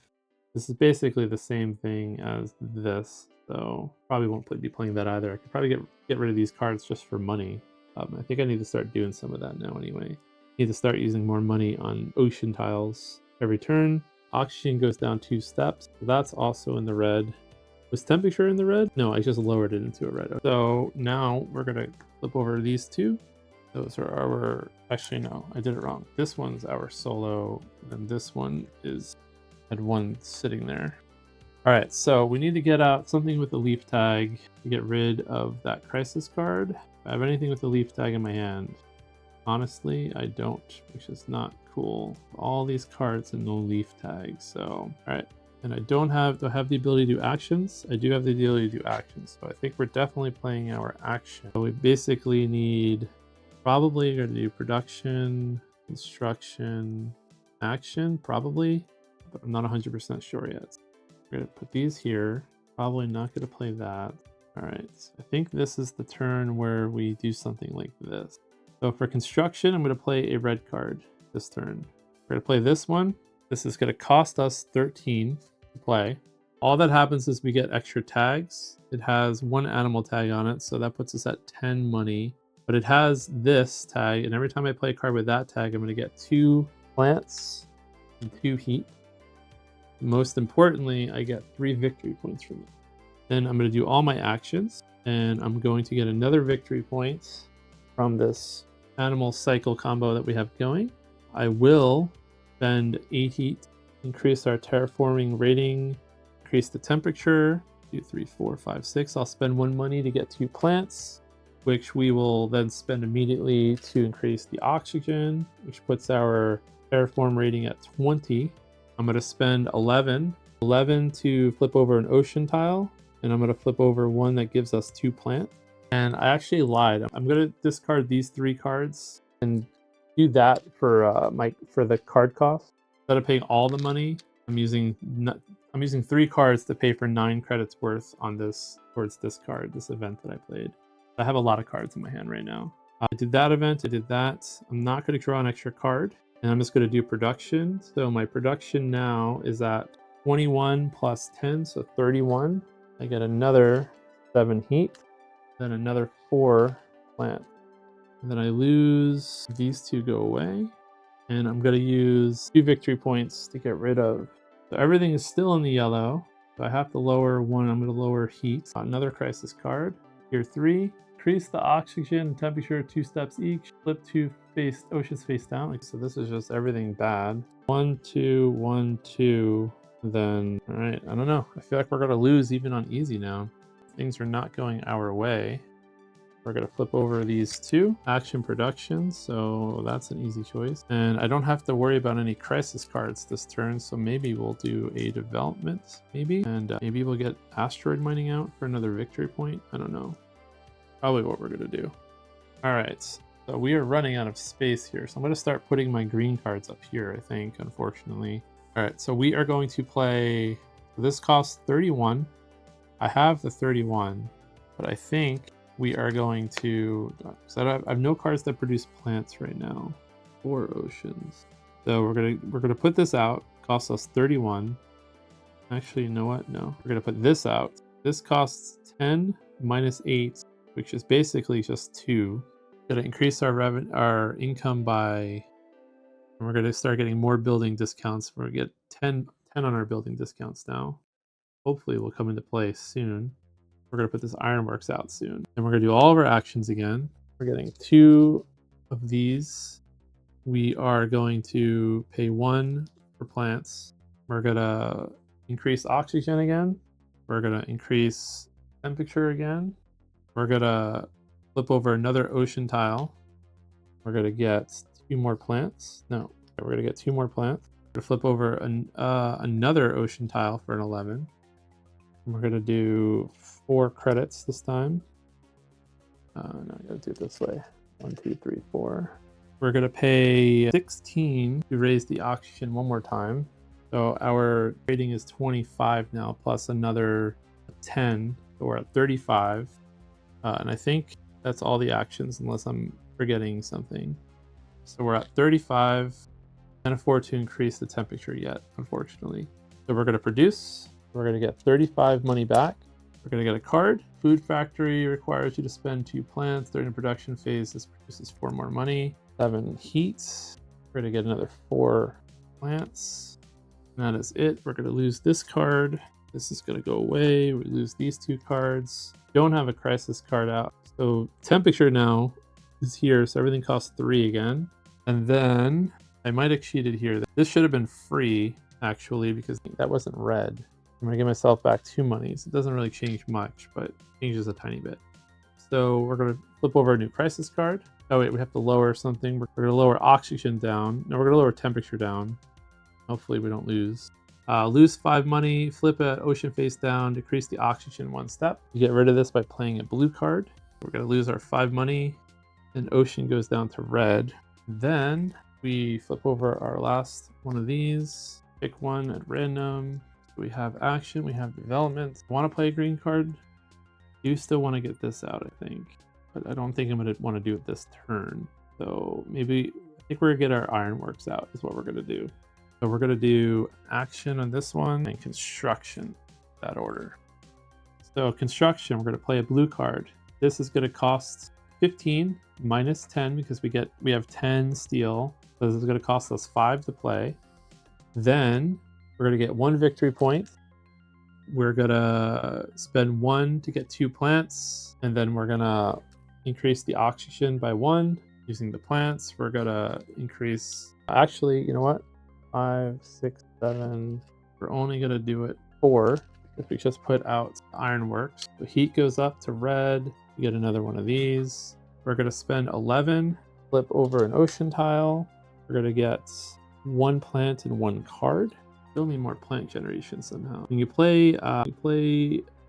This is basically the same thing as this. So probably won't be playing that either. I could probably get rid of these cards just for money. I think I need to start doing some of that now anyway. Need to start using more money on ocean tiles every turn. Oxygen goes down 2 steps. So that's also in the red. Was temperature in the red? No, I just lowered it into a red. So now we're going to flip over these 2. Those are our... Actually, no, I did it wrong. This one's our solo, and this one is... had 1 sitting there. All right, so we need to get out something with the leaf tag to get rid of that crisis card. If I have anything with the leaf tag in my hand, honestly, I don't, which is not cool. All these cards and no leaf tag, so... All right. And I don't have the ability to do actions. I do have the ability to do actions. So I think we're definitely playing our action. So we basically need, probably going to do production, construction, action, probably. But I'm not 100% sure yet. We're going to put these here. Probably not going to play that. All right. I think this is the turn where we do something like this. So for construction, I'm going to play a red card this turn. We're going to play this one. This is going to cost us 13. Play. All that happens is we get extra tags. It has 1 animal tag on it, so that puts us at 10 money. But it has this tag, and every time I play a card with that tag, I'm going to get 2 plants and 2 heat. Most importantly, I get 3 victory points from it. Then I'm going to do all my actions, and I'm going to get another victory point from this animal cycle combo that we have going. I will spend 8 heat. Increase our terraforming rating, increase the temperature, 2, 3, 4, 5, 6. I'll spend 1 money to get 2 plants, which we will then spend immediately to increase the oxygen, which puts our terraform rating at 20. I'm going to spend 11 to flip over an ocean tile, and I'm going to flip over 1 that gives us 2 plants. And I actually lied. I'm going to discard these 3 cards and do that for the card cost. Instead of paying all the money, I'm using 3 cards to pay for 9 credits worth on this towards this card, this event that I played. I have a lot of cards in my hand right now. I did that event, I did that. I'm not going to draw an extra card, and I'm just going to do production. So my production now is at 21 plus 10, so 31. I get another 7 heat, then another 4 plant. And then I lose, these 2 go away. And I'm going to use 2 victory points to get rid of. So everything is still in the yellow. So I have to lower 1. I'm going to lower heat. Another crisis card. Here 3. Increase the oxygen temperature 2 steps each. Flip 2 oceans face down. So this is just everything bad. 1, 2, 1, 2. Then, all right, I don't know. I feel like we're going to lose even on easy now. Things are not going our way. We're going to flip over these 2. Action production, so that's an easy choice. And I don't have to worry about any crisis cards this turn, so maybe we'll do a development, maybe. And maybe we'll get asteroid mining out for another victory point. I don't know. Probably what we're going to do. All right, so we are running out of space here. So I'm going to start putting my green cards up here, I think, unfortunately. All right, so we are going to play... This costs 31. I have the 31, but I think we are going to, so I have no cards that produce plants right now or oceans. So we're gonna put this out. Costs us 31. Actually, you know what? No, we're gonna put this out. This costs 10 minus 8, which is basically just 2. Gonna increase our income by, and we're gonna start getting more building discounts. We're gonna get 10 on our building discounts now. Hopefully, will come into play soon. We're gonna put this ironworks out soon, and we're gonna do all of our actions again. We're getting 2 of these. We are going to pay 1 for plants. We're gonna increase oxygen again. We're gonna increase temperature again. We're gonna flip over another ocean tile. We're gonna get 2 more plants. No, we're gonna get 2 more plants. We're gonna flip over another ocean tile for an 11. And we're gonna do 4 credits this time. No, I gotta do it this way. 1, 2, 3, 4. We're gonna pay 16 to raise the oxygen one more time. So our rating is 25 now, plus another 10. So we're at 35. And I think that's all the actions, unless I'm forgetting something. So we're at 35. Can't afford to increase the temperature yet, unfortunately. So we're gonna produce. We're gonna get 35 money back. We're gonna get a card. Food factory requires you to spend 2 plants during the production phase. This produces 4 more money. 7 heat. We're gonna get another 4 plants. And that is it. We're gonna lose this card. This is gonna go away. We lose these 2 cards. Don't have a crisis card out. So temperature now is here. So everything costs 3 again. And then I might have cheated here. This should have been free actually, because that wasn't red. I'm gonna give myself back 2 monies. It doesn't really change much, but it changes a tiny bit. So we're gonna flip over a new crisis card. Oh wait, we have to lower something. We're gonna lower oxygen down. No, we're gonna lower temperature down. Hopefully we don't lose. Lose 5 money, flip an ocean face down, decrease the oxygen 1 step. You get rid of this by playing a blue card. We're gonna lose our 5 money, and ocean goes down to red. Then we flip over our last one of these, pick one at random. We have action, we have development. Want to play a green card? Do still want to get this out, I think, but I don't think I'm going to want to do it this turn. So maybe, I think we're going to get our ironworks out is what we're going to do. So we're going to do action on this one and construction, that order. So construction, we're going to play a blue card. This is going to cost 15 minus 10 because we have 10 steel. So this is going to cost us 5 to play. Then we're going to get 1 victory point. We're going to spend 1 to get 2 plants. And then we're going to increase the oxygen by 1 using the plants. We're going to increase, actually, you know what? 5, 6, 7. We're only going to do it 4 if we just put out ironworks. The heat goes up to red. We get another one of these. We're going to spend 11, flip over an ocean tile. We're going to get 1 plant and 1 card. Still need more plant generation somehow. When you play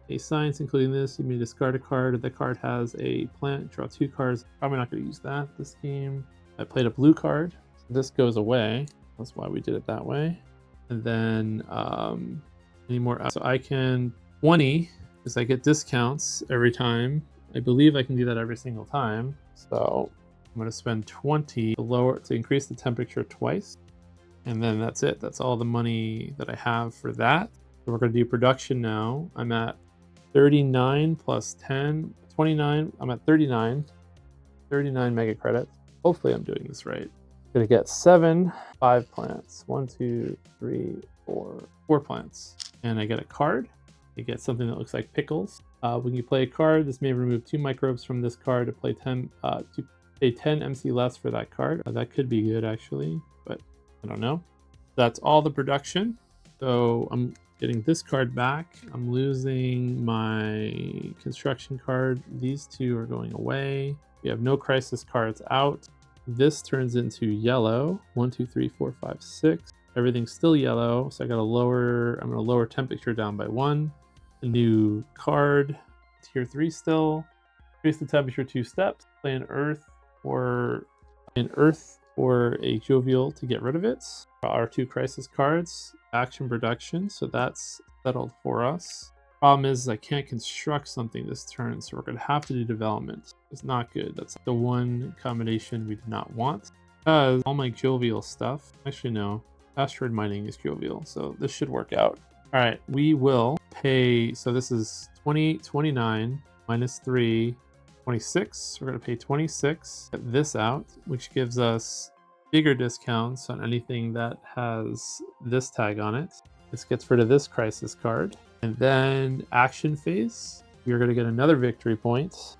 a science including this, you may discard a card. If the card has a plant, draw 2 cards. Probably not going to use that this game. I played a blue card. So this goes away. That's why we did it that way. And then any more? So I can 20 because I get discounts every time. I believe I can do that every single time. So I'm going to spend 20 to increase the temperature twice. And then that's it. That's all the money that I have for that. So we're going to do production now. I'm at 39 plus 10, 29. I'm at 39 mega credits. Hopefully I'm doing this right. I'm going to get 5 plants. 1, 2, 3, 4 plants. And I get a card. I get something that looks like pickles. When you play a card, this may remove 2 microbes from this card to play 10 to pay 10 MC less for that card. That could be good actually, but I don't know. That's all the production. So I'm getting this card back. I'm losing my construction card. These 2 are going away. We have no crisis cards out. This turns into yellow. 1, 2, 3, 4, 5, 6. Everything's still yellow. So I'm gonna lower temperature down by 1. A new card, tier 3 still. Increase the temperature 2 steps. Play an earth or a jovial to get rid of it. Our 2 crisis cards, action production, so that's settled for us. Problem is I can't construct something this turn, so we're going to have to do development. It's not good. That's the one combination we do not want. Because all my jovial stuff, actually no, asteroid mining is jovial, so this should work out. All right, we will pay, so this is 28, 29, minus 3, 26. We're going to pay 26, get this out, which gives us bigger discounts on anything that has this tag on it. This gets rid of this crisis card. And then action phase, we're going to get another victory point.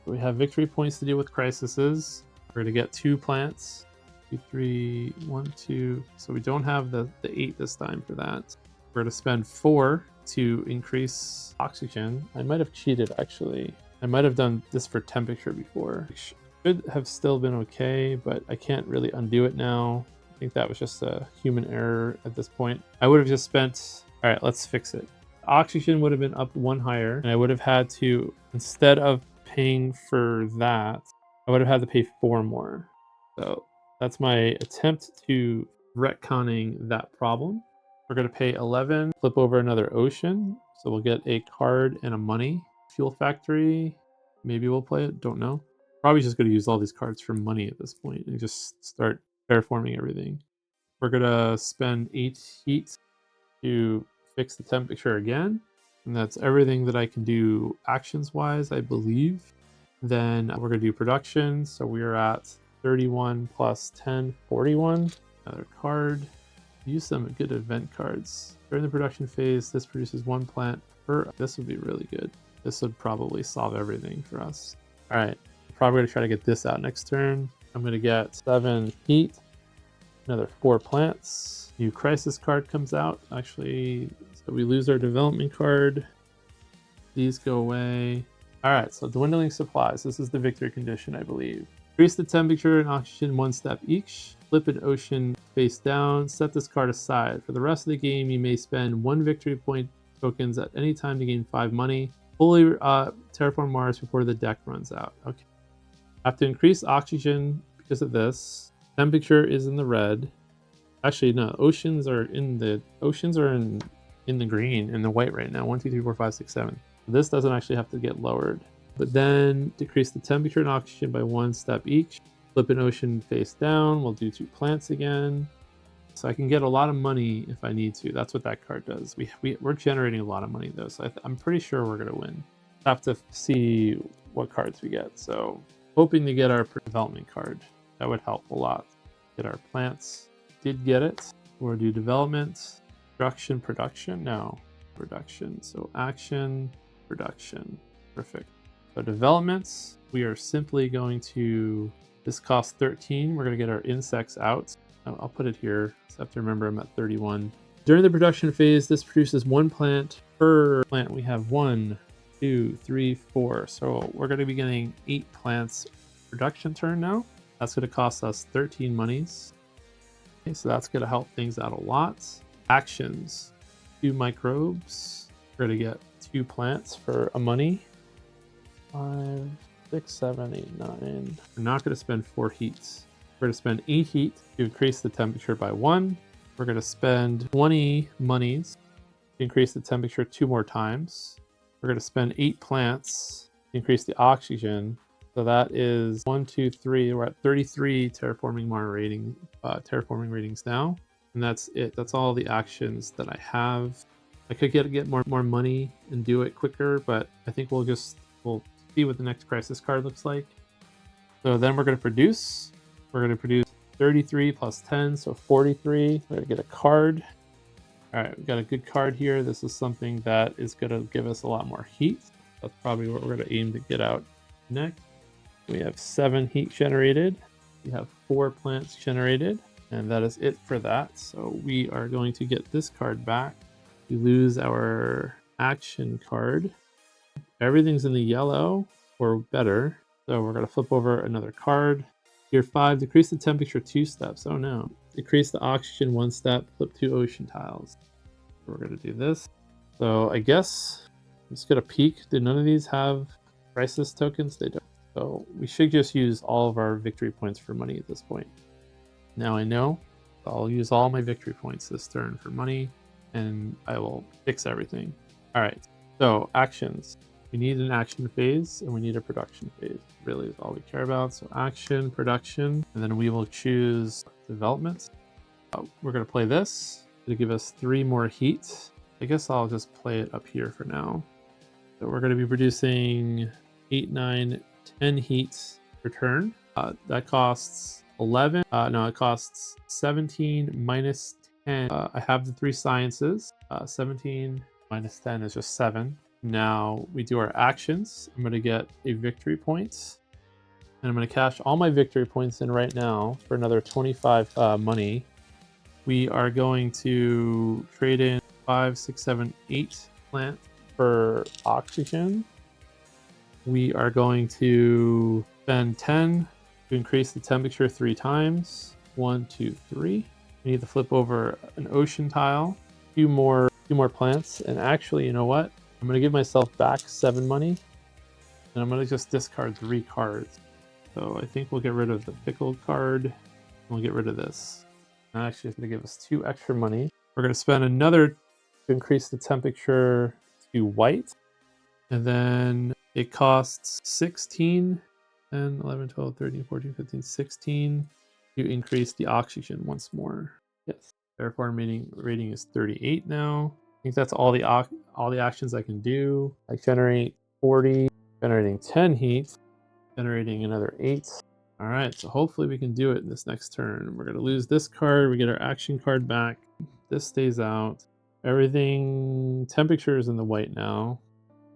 We have victory points to deal with crises. We're going to get 2 plants. 2, 3, 1, 2. So we don't have the 8 this time for that. We're going to spend 4 to increase oxygen. I might have cheated actually. I might have done this for temperature before. It should have still been okay, but I can't really undo it now. I think that was just a human error at this point. I would have just spent, all right, let's fix it. Oxygen would have been up 1 higher, and I would have had to, instead of paying for that, I would have had to pay 4 more. So that's my attempt to retconning that problem. We're going to pay 11, flip over another ocean. So we'll get a card and a money. Fuel factory, maybe we'll play it, don't know. Probably just going to use all these cards for money at this point and just start terraforming everything. We're going to spend 8 heat to fix the temperature again. And that's everything that I can do actions-wise, I believe. Then we're going to do production. So we are at 31 plus 10, 41. Another card. Use some good event cards. During the production phase, this produces 1 plant per. This would be really good. This would probably solve everything for us. All right, probably going to try to get this out next turn. I'm going to get 7 heat, another 4 plants. New crisis card comes out. Actually, so we lose our development card. These go away. All right, so dwindling supplies. This is the victory condition, I believe. Increase the temperature and oxygen 1 step each. Flip an ocean face down. Set this card aside. For the rest of the game, you may spend 1 victory point tokens at any time to gain 5 money. Fully terraform Mars before the deck runs out. Okay. I have to increase oxygen because of this. Temperature is in the red. Actually, no. Oceans are in the green and the white right now. 1, 2, 3, 4, 5, 6, 7. This doesn't actually have to get lowered. But then decrease the temperature and oxygen by 1 step each. Flip an ocean face down. We'll do 2 plants again. So I can get a lot of money if I need to. That's what that card does. We're generating a lot of money though, so I'm pretty sure we're gonna win. Have to see what cards we get. So hoping to get our development card. That would help a lot. Get our plants. Did get it. Or do development. Production. No. Production. So action, production. Perfect. So developments, we are simply going to, this costs 13. We're gonna get our insects out. I'll put it here, so I have to remember I'm at 31. During the production phase, this produces 1 plant per plant. We have 1, 2, 3, 4. So we're going to be getting 8 plants production turn now. That's going to cost us 13 monies. Okay, so that's going to help things out a lot. Actions, 2 microbes. We're going to get 2 plants for a money. 5, 6, 7, 8, 9. We're not going to spend 4 heats. We're going to spend 8 heat to increase the temperature by 1. We're going to spend 20 monies to increase the temperature 2 more times. We're going to spend 8 plants to increase the oxygen. So that is 1, 2, 3. We're at 33 terraforming terraforming ratings now. And that's it. That's all the actions that I have. I could get more money and do it quicker, but I think we'll see what the next crisis card looks like. So then we're going to produce. We're going to produce 33 plus 10, so 43. We're going to get a card. All right, we've got a good card here. This is something that is going to give us a lot more heat. That's probably what we're going to aim to get out next. We have 7 heat generated. We have 4 plants generated, and that is it for that. So we are going to get this card back. We lose our action card. Everything's in the yellow or better. So we're going to flip over another card. Tier 5, decrease the temperature 2 steps. Oh no. Decrease the oxygen 1 step, flip 2 ocean tiles. We're going to do this. So I guess I'm just going to peek. Do none of these have crisis tokens? They don't. So we should just use all of our victory points for money at this point. Now I know. I'll use all my victory points this turn for money, and I will fix everything. All right. So actions. We need an action phase and we need a production phase. Really is all we care about. So action, production, and then we will choose development. We're going to play this to give us 3 more heat. I guess I'll just play it up here for now. So we're going to be producing 8, 9, 10 heat per turn. That costs 11. No, it costs 17 minus 10. I have the 3 sciences. 17 minus 10 is just 7. Now we do our actions. I'm going to get a victory point. And I'm going to cash all my victory points in right now for another 25 money. We are going to trade in 5, 6, 7, 8 plant for oxygen. We are going to spend 10 to increase the temperature 3 times. 1, 2, 3. We need to flip over an ocean tile. Two more plants. And actually, you know what? I'm going to give myself back 7 money. And I'm going to just discard 3 cards. So I think we'll get rid of the pickled card. We'll get rid of this. Actually, it's going to give us 2 extra money. We're going to spend another to increase the temperature to white. And then it costs 16, 10, 11, 12, 13, 14, 15, 16 to increase the oxygen once more. Yes. Terraform rating is 38 now. I think that's all the actions I can do. I generate 40, generating 10 heat, generating another 8. All right, so hopefully we can do it in this next turn. We're going to lose this card. We get our action card back. This stays out. Everything, temperature is in the white now.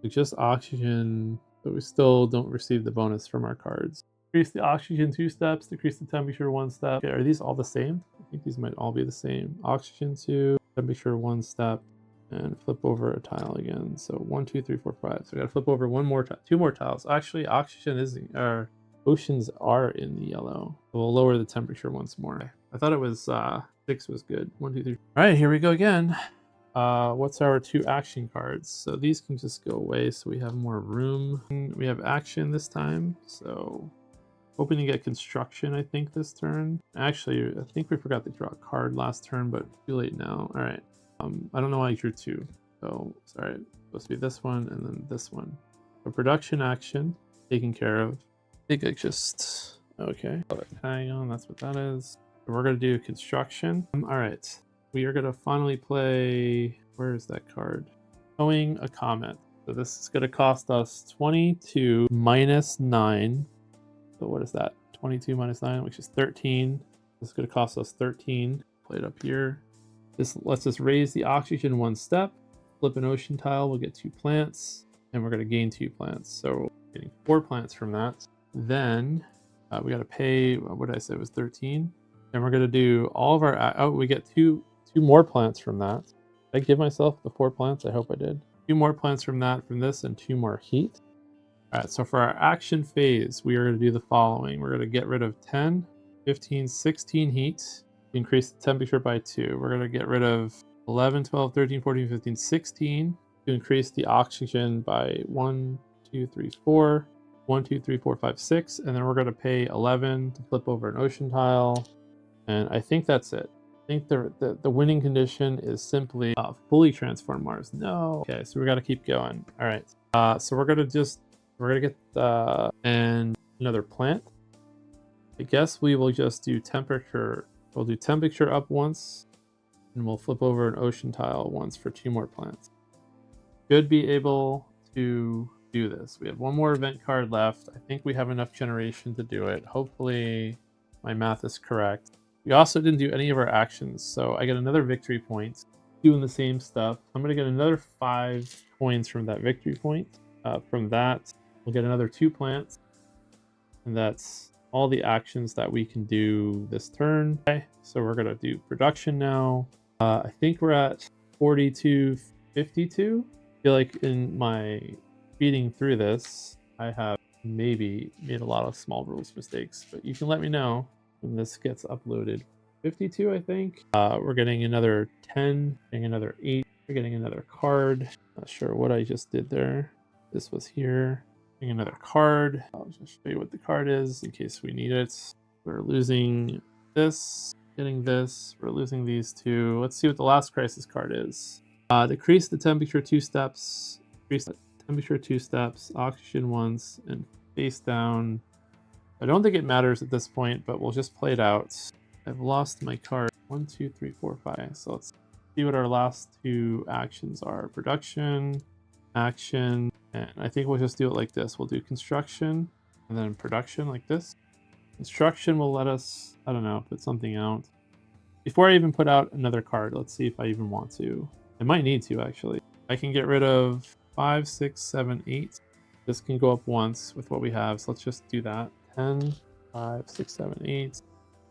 So just oxygen, but we still don't receive the bonus from our cards. Decrease the oxygen 2 steps, decrease the temperature 1 step. Okay, are these all the same? I think these might all be the same. Oxygen 2, temperature 1 step, and flip over a tile again. So 1, 2, 3, 4, 5. So I got to flip over 2 more tiles. Actually, oxygen is oceans are in the yellow. We'll lower the temperature once more. I thought it was 6 was good. 1, 2, 3. All right, here we go again. What's our 2 action cards? So these can just go away so we have more room. We have action this time. So hoping to get construction, I think, this turn. Actually, I think we forgot to draw a card last turn, but too late now. All right. I don't know why I drew 2. So sorry, it's supposed to be this one and then this one. So production action taken care of. I think I just, okay. Hang on, that's what that is. So we're gonna do construction. All right, we are gonna finally play, where is that card? Towing a comet. So this is gonna cost us 22 minus 9. So what is that? 22 minus 9, which is 13. This is gonna cost us 13. Play it up here. This lets us raise the oxygen 1 step. Flip an ocean tile, we'll get 2 plants, and we're gonna gain 2 plants. So getting 4 plants from that. Then we got to pay, what did I say, it was 13. And we're going to do all of our, we get two more plants from that. Did I give myself the 4 plants? I hope I did. 2 more plants from that, from this, and 2 more heat. All right, so for our action phase, we are going to do the following. We're going to get rid of 10, 15, 16 heat, increase the temperature by 2. We're going to get rid of 11, 12, 13, 14, 15, 16 to increase the oxygen by 1, 2, 3, 4. 1, 2, 3, 4, 5, 6, and then we're going to pay 11 to flip over an ocean tile, and I think that's it. I think the winning condition is simply fully transform Mars. No. Okay, so we got to keep going. All right. So we're gonna get and another plant. I guess we will just do temperature. We'll do temperature up once, and we'll flip over an ocean tile once for 2 more plants. Should be able to do this. We have 1 more event card left. I think we have enough generation to do it. Hopefully my math is correct. We also didn't do any of our actions, so I get another victory point doing the same stuff. I'm going to get another 5 coins from that victory point. From that, we'll get another 2 plants, and that's all the actions that we can do this turn. Okay, so we're going to do production now. I think we're at 42.52. I feel like in my speeding through this, I have maybe made a lot of small rules mistakes, but you can let me know when this gets uploaded. 52, I think. We're getting another 10, getting another 8. We're getting another card. Not sure what I just did there. This was here. Getting another card. I'll just show you what the card is in case we need it. We're losing this, getting this. We're losing these 2. Let's see what the last crisis card is. Decrease the temperature 2 steps. temperature 2 steps, oxygen once, and face down. I don't think it matters at this point, but we'll just play it out. I've lost my card. 1, 2, 3, 4, 5. So let's see what our last 2 actions are. Production, action, and I think we'll just do it like this. We'll do construction and then production like this. Construction will let us, I don't know, put something out. Before I even put out another card, let's see if I even want to. I might need to, actually. I can get rid of 5, 6, 7, 8. This can go up once with what we have, so let's just do that. 10, 5, 6, 7, 8.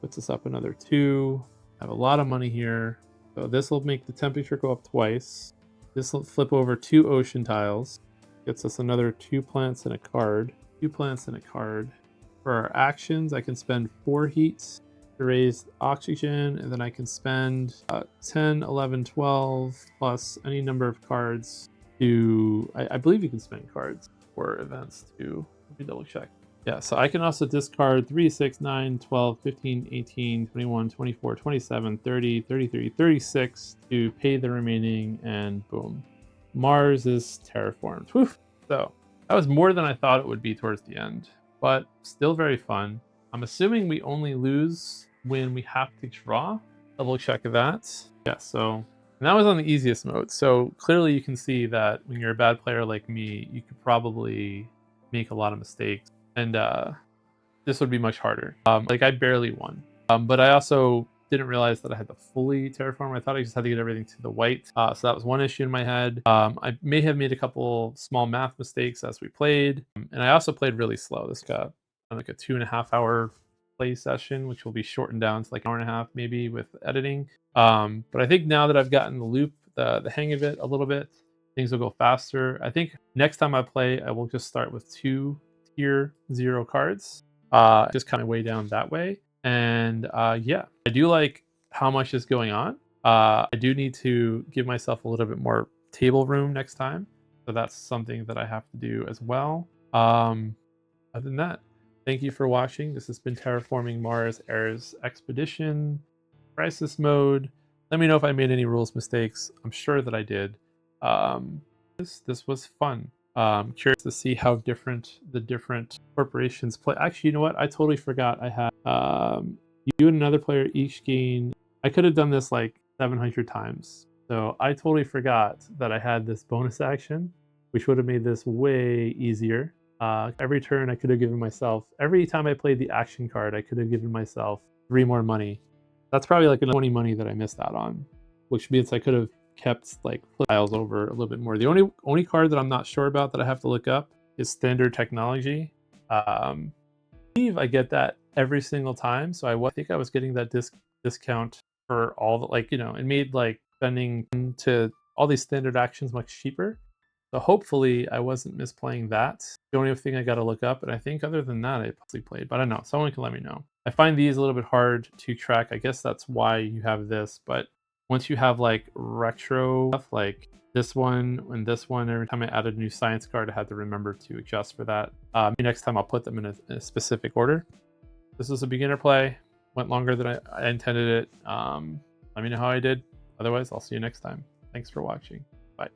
Puts us up another 2. I have a lot of money here. So this will make the temperature go up twice. This will flip over 2 ocean tiles. Gets us another 2 plants and a card. 2 plants and a card. For our actions, I can spend 4 heats to raise oxygen, and then I can spend 10, 11, 12, plus any number of cards to... I believe you can spend cards for events too. Let me double check. Yeah, so I can also discard 3, 6, 9, 12, 15, 18, 21, 24, 27, 30, 33, 36 to pay the remaining, and boom. Mars is terraformed. Whew. So that was more than I thought it would be towards the end, but still very fun. I'm assuming we only lose when we have to draw. Double check that. Yeah, so and that was on the easiest mode. So clearly you can see that when you're a bad player like me, you could probably make a lot of mistakes. And this would be much harder. Like I barely won. But I also didn't realize that I had to fully terraform. I thought I just had to get everything to the white. So that was one issue in my head. I may have made a couple small math mistakes as we played. And I also played really slow. This got like a 2.5 hour play session, which will be shortened down to like an hour and a half maybe with editing. But I think now that I've gotten the loop, the hang of it a little bit, things will go faster. I think next time I play, I will just start with 2 tier 0 cards. Just kind of way down that way. And yeah, I do like how much is going on. I do need to give myself a little bit more table room next time. So that's something that I have to do as well. Other than that, thank you for watching. This has been Terraforming Mars Ares Expedition, Crisis Mode. Let me know if I made any rules mistakes. I'm sure that I did. This was fun. Curious to see how the different corporations play. Actually, you know what? I totally forgot I had you and another player each gain. I could have done this like 700 times. So I totally forgot that I had this bonus action, which would have made this way easier. Every turn I could have given myself, every time I played the action card, I could have given myself 3 more money. That's probably like 20 money that I missed out on, which means I could have kept like tiles over a little bit more. The only card that I'm not sure about that I have to look up is standard technology. I believe I get that every single time, so I think I was getting that discount for all the, like, you know, it made like spending to all these standard actions much cheaper. So hopefully I wasn't misplaying that. The only thing I got to look up, and I think other than that I possibly played, but I don't know. Someone can let me know. I find these a little bit hard to track. I guess that's why you have this, but once you have like retro stuff like this one and this one, every time I added a new science card, I had to remember to adjust for that. Next time I'll put them in a specific order. This is a beginner play. Went longer than I intended it. Let me know how I did. Otherwise, I'll see you next time. Thanks for watching. Bye.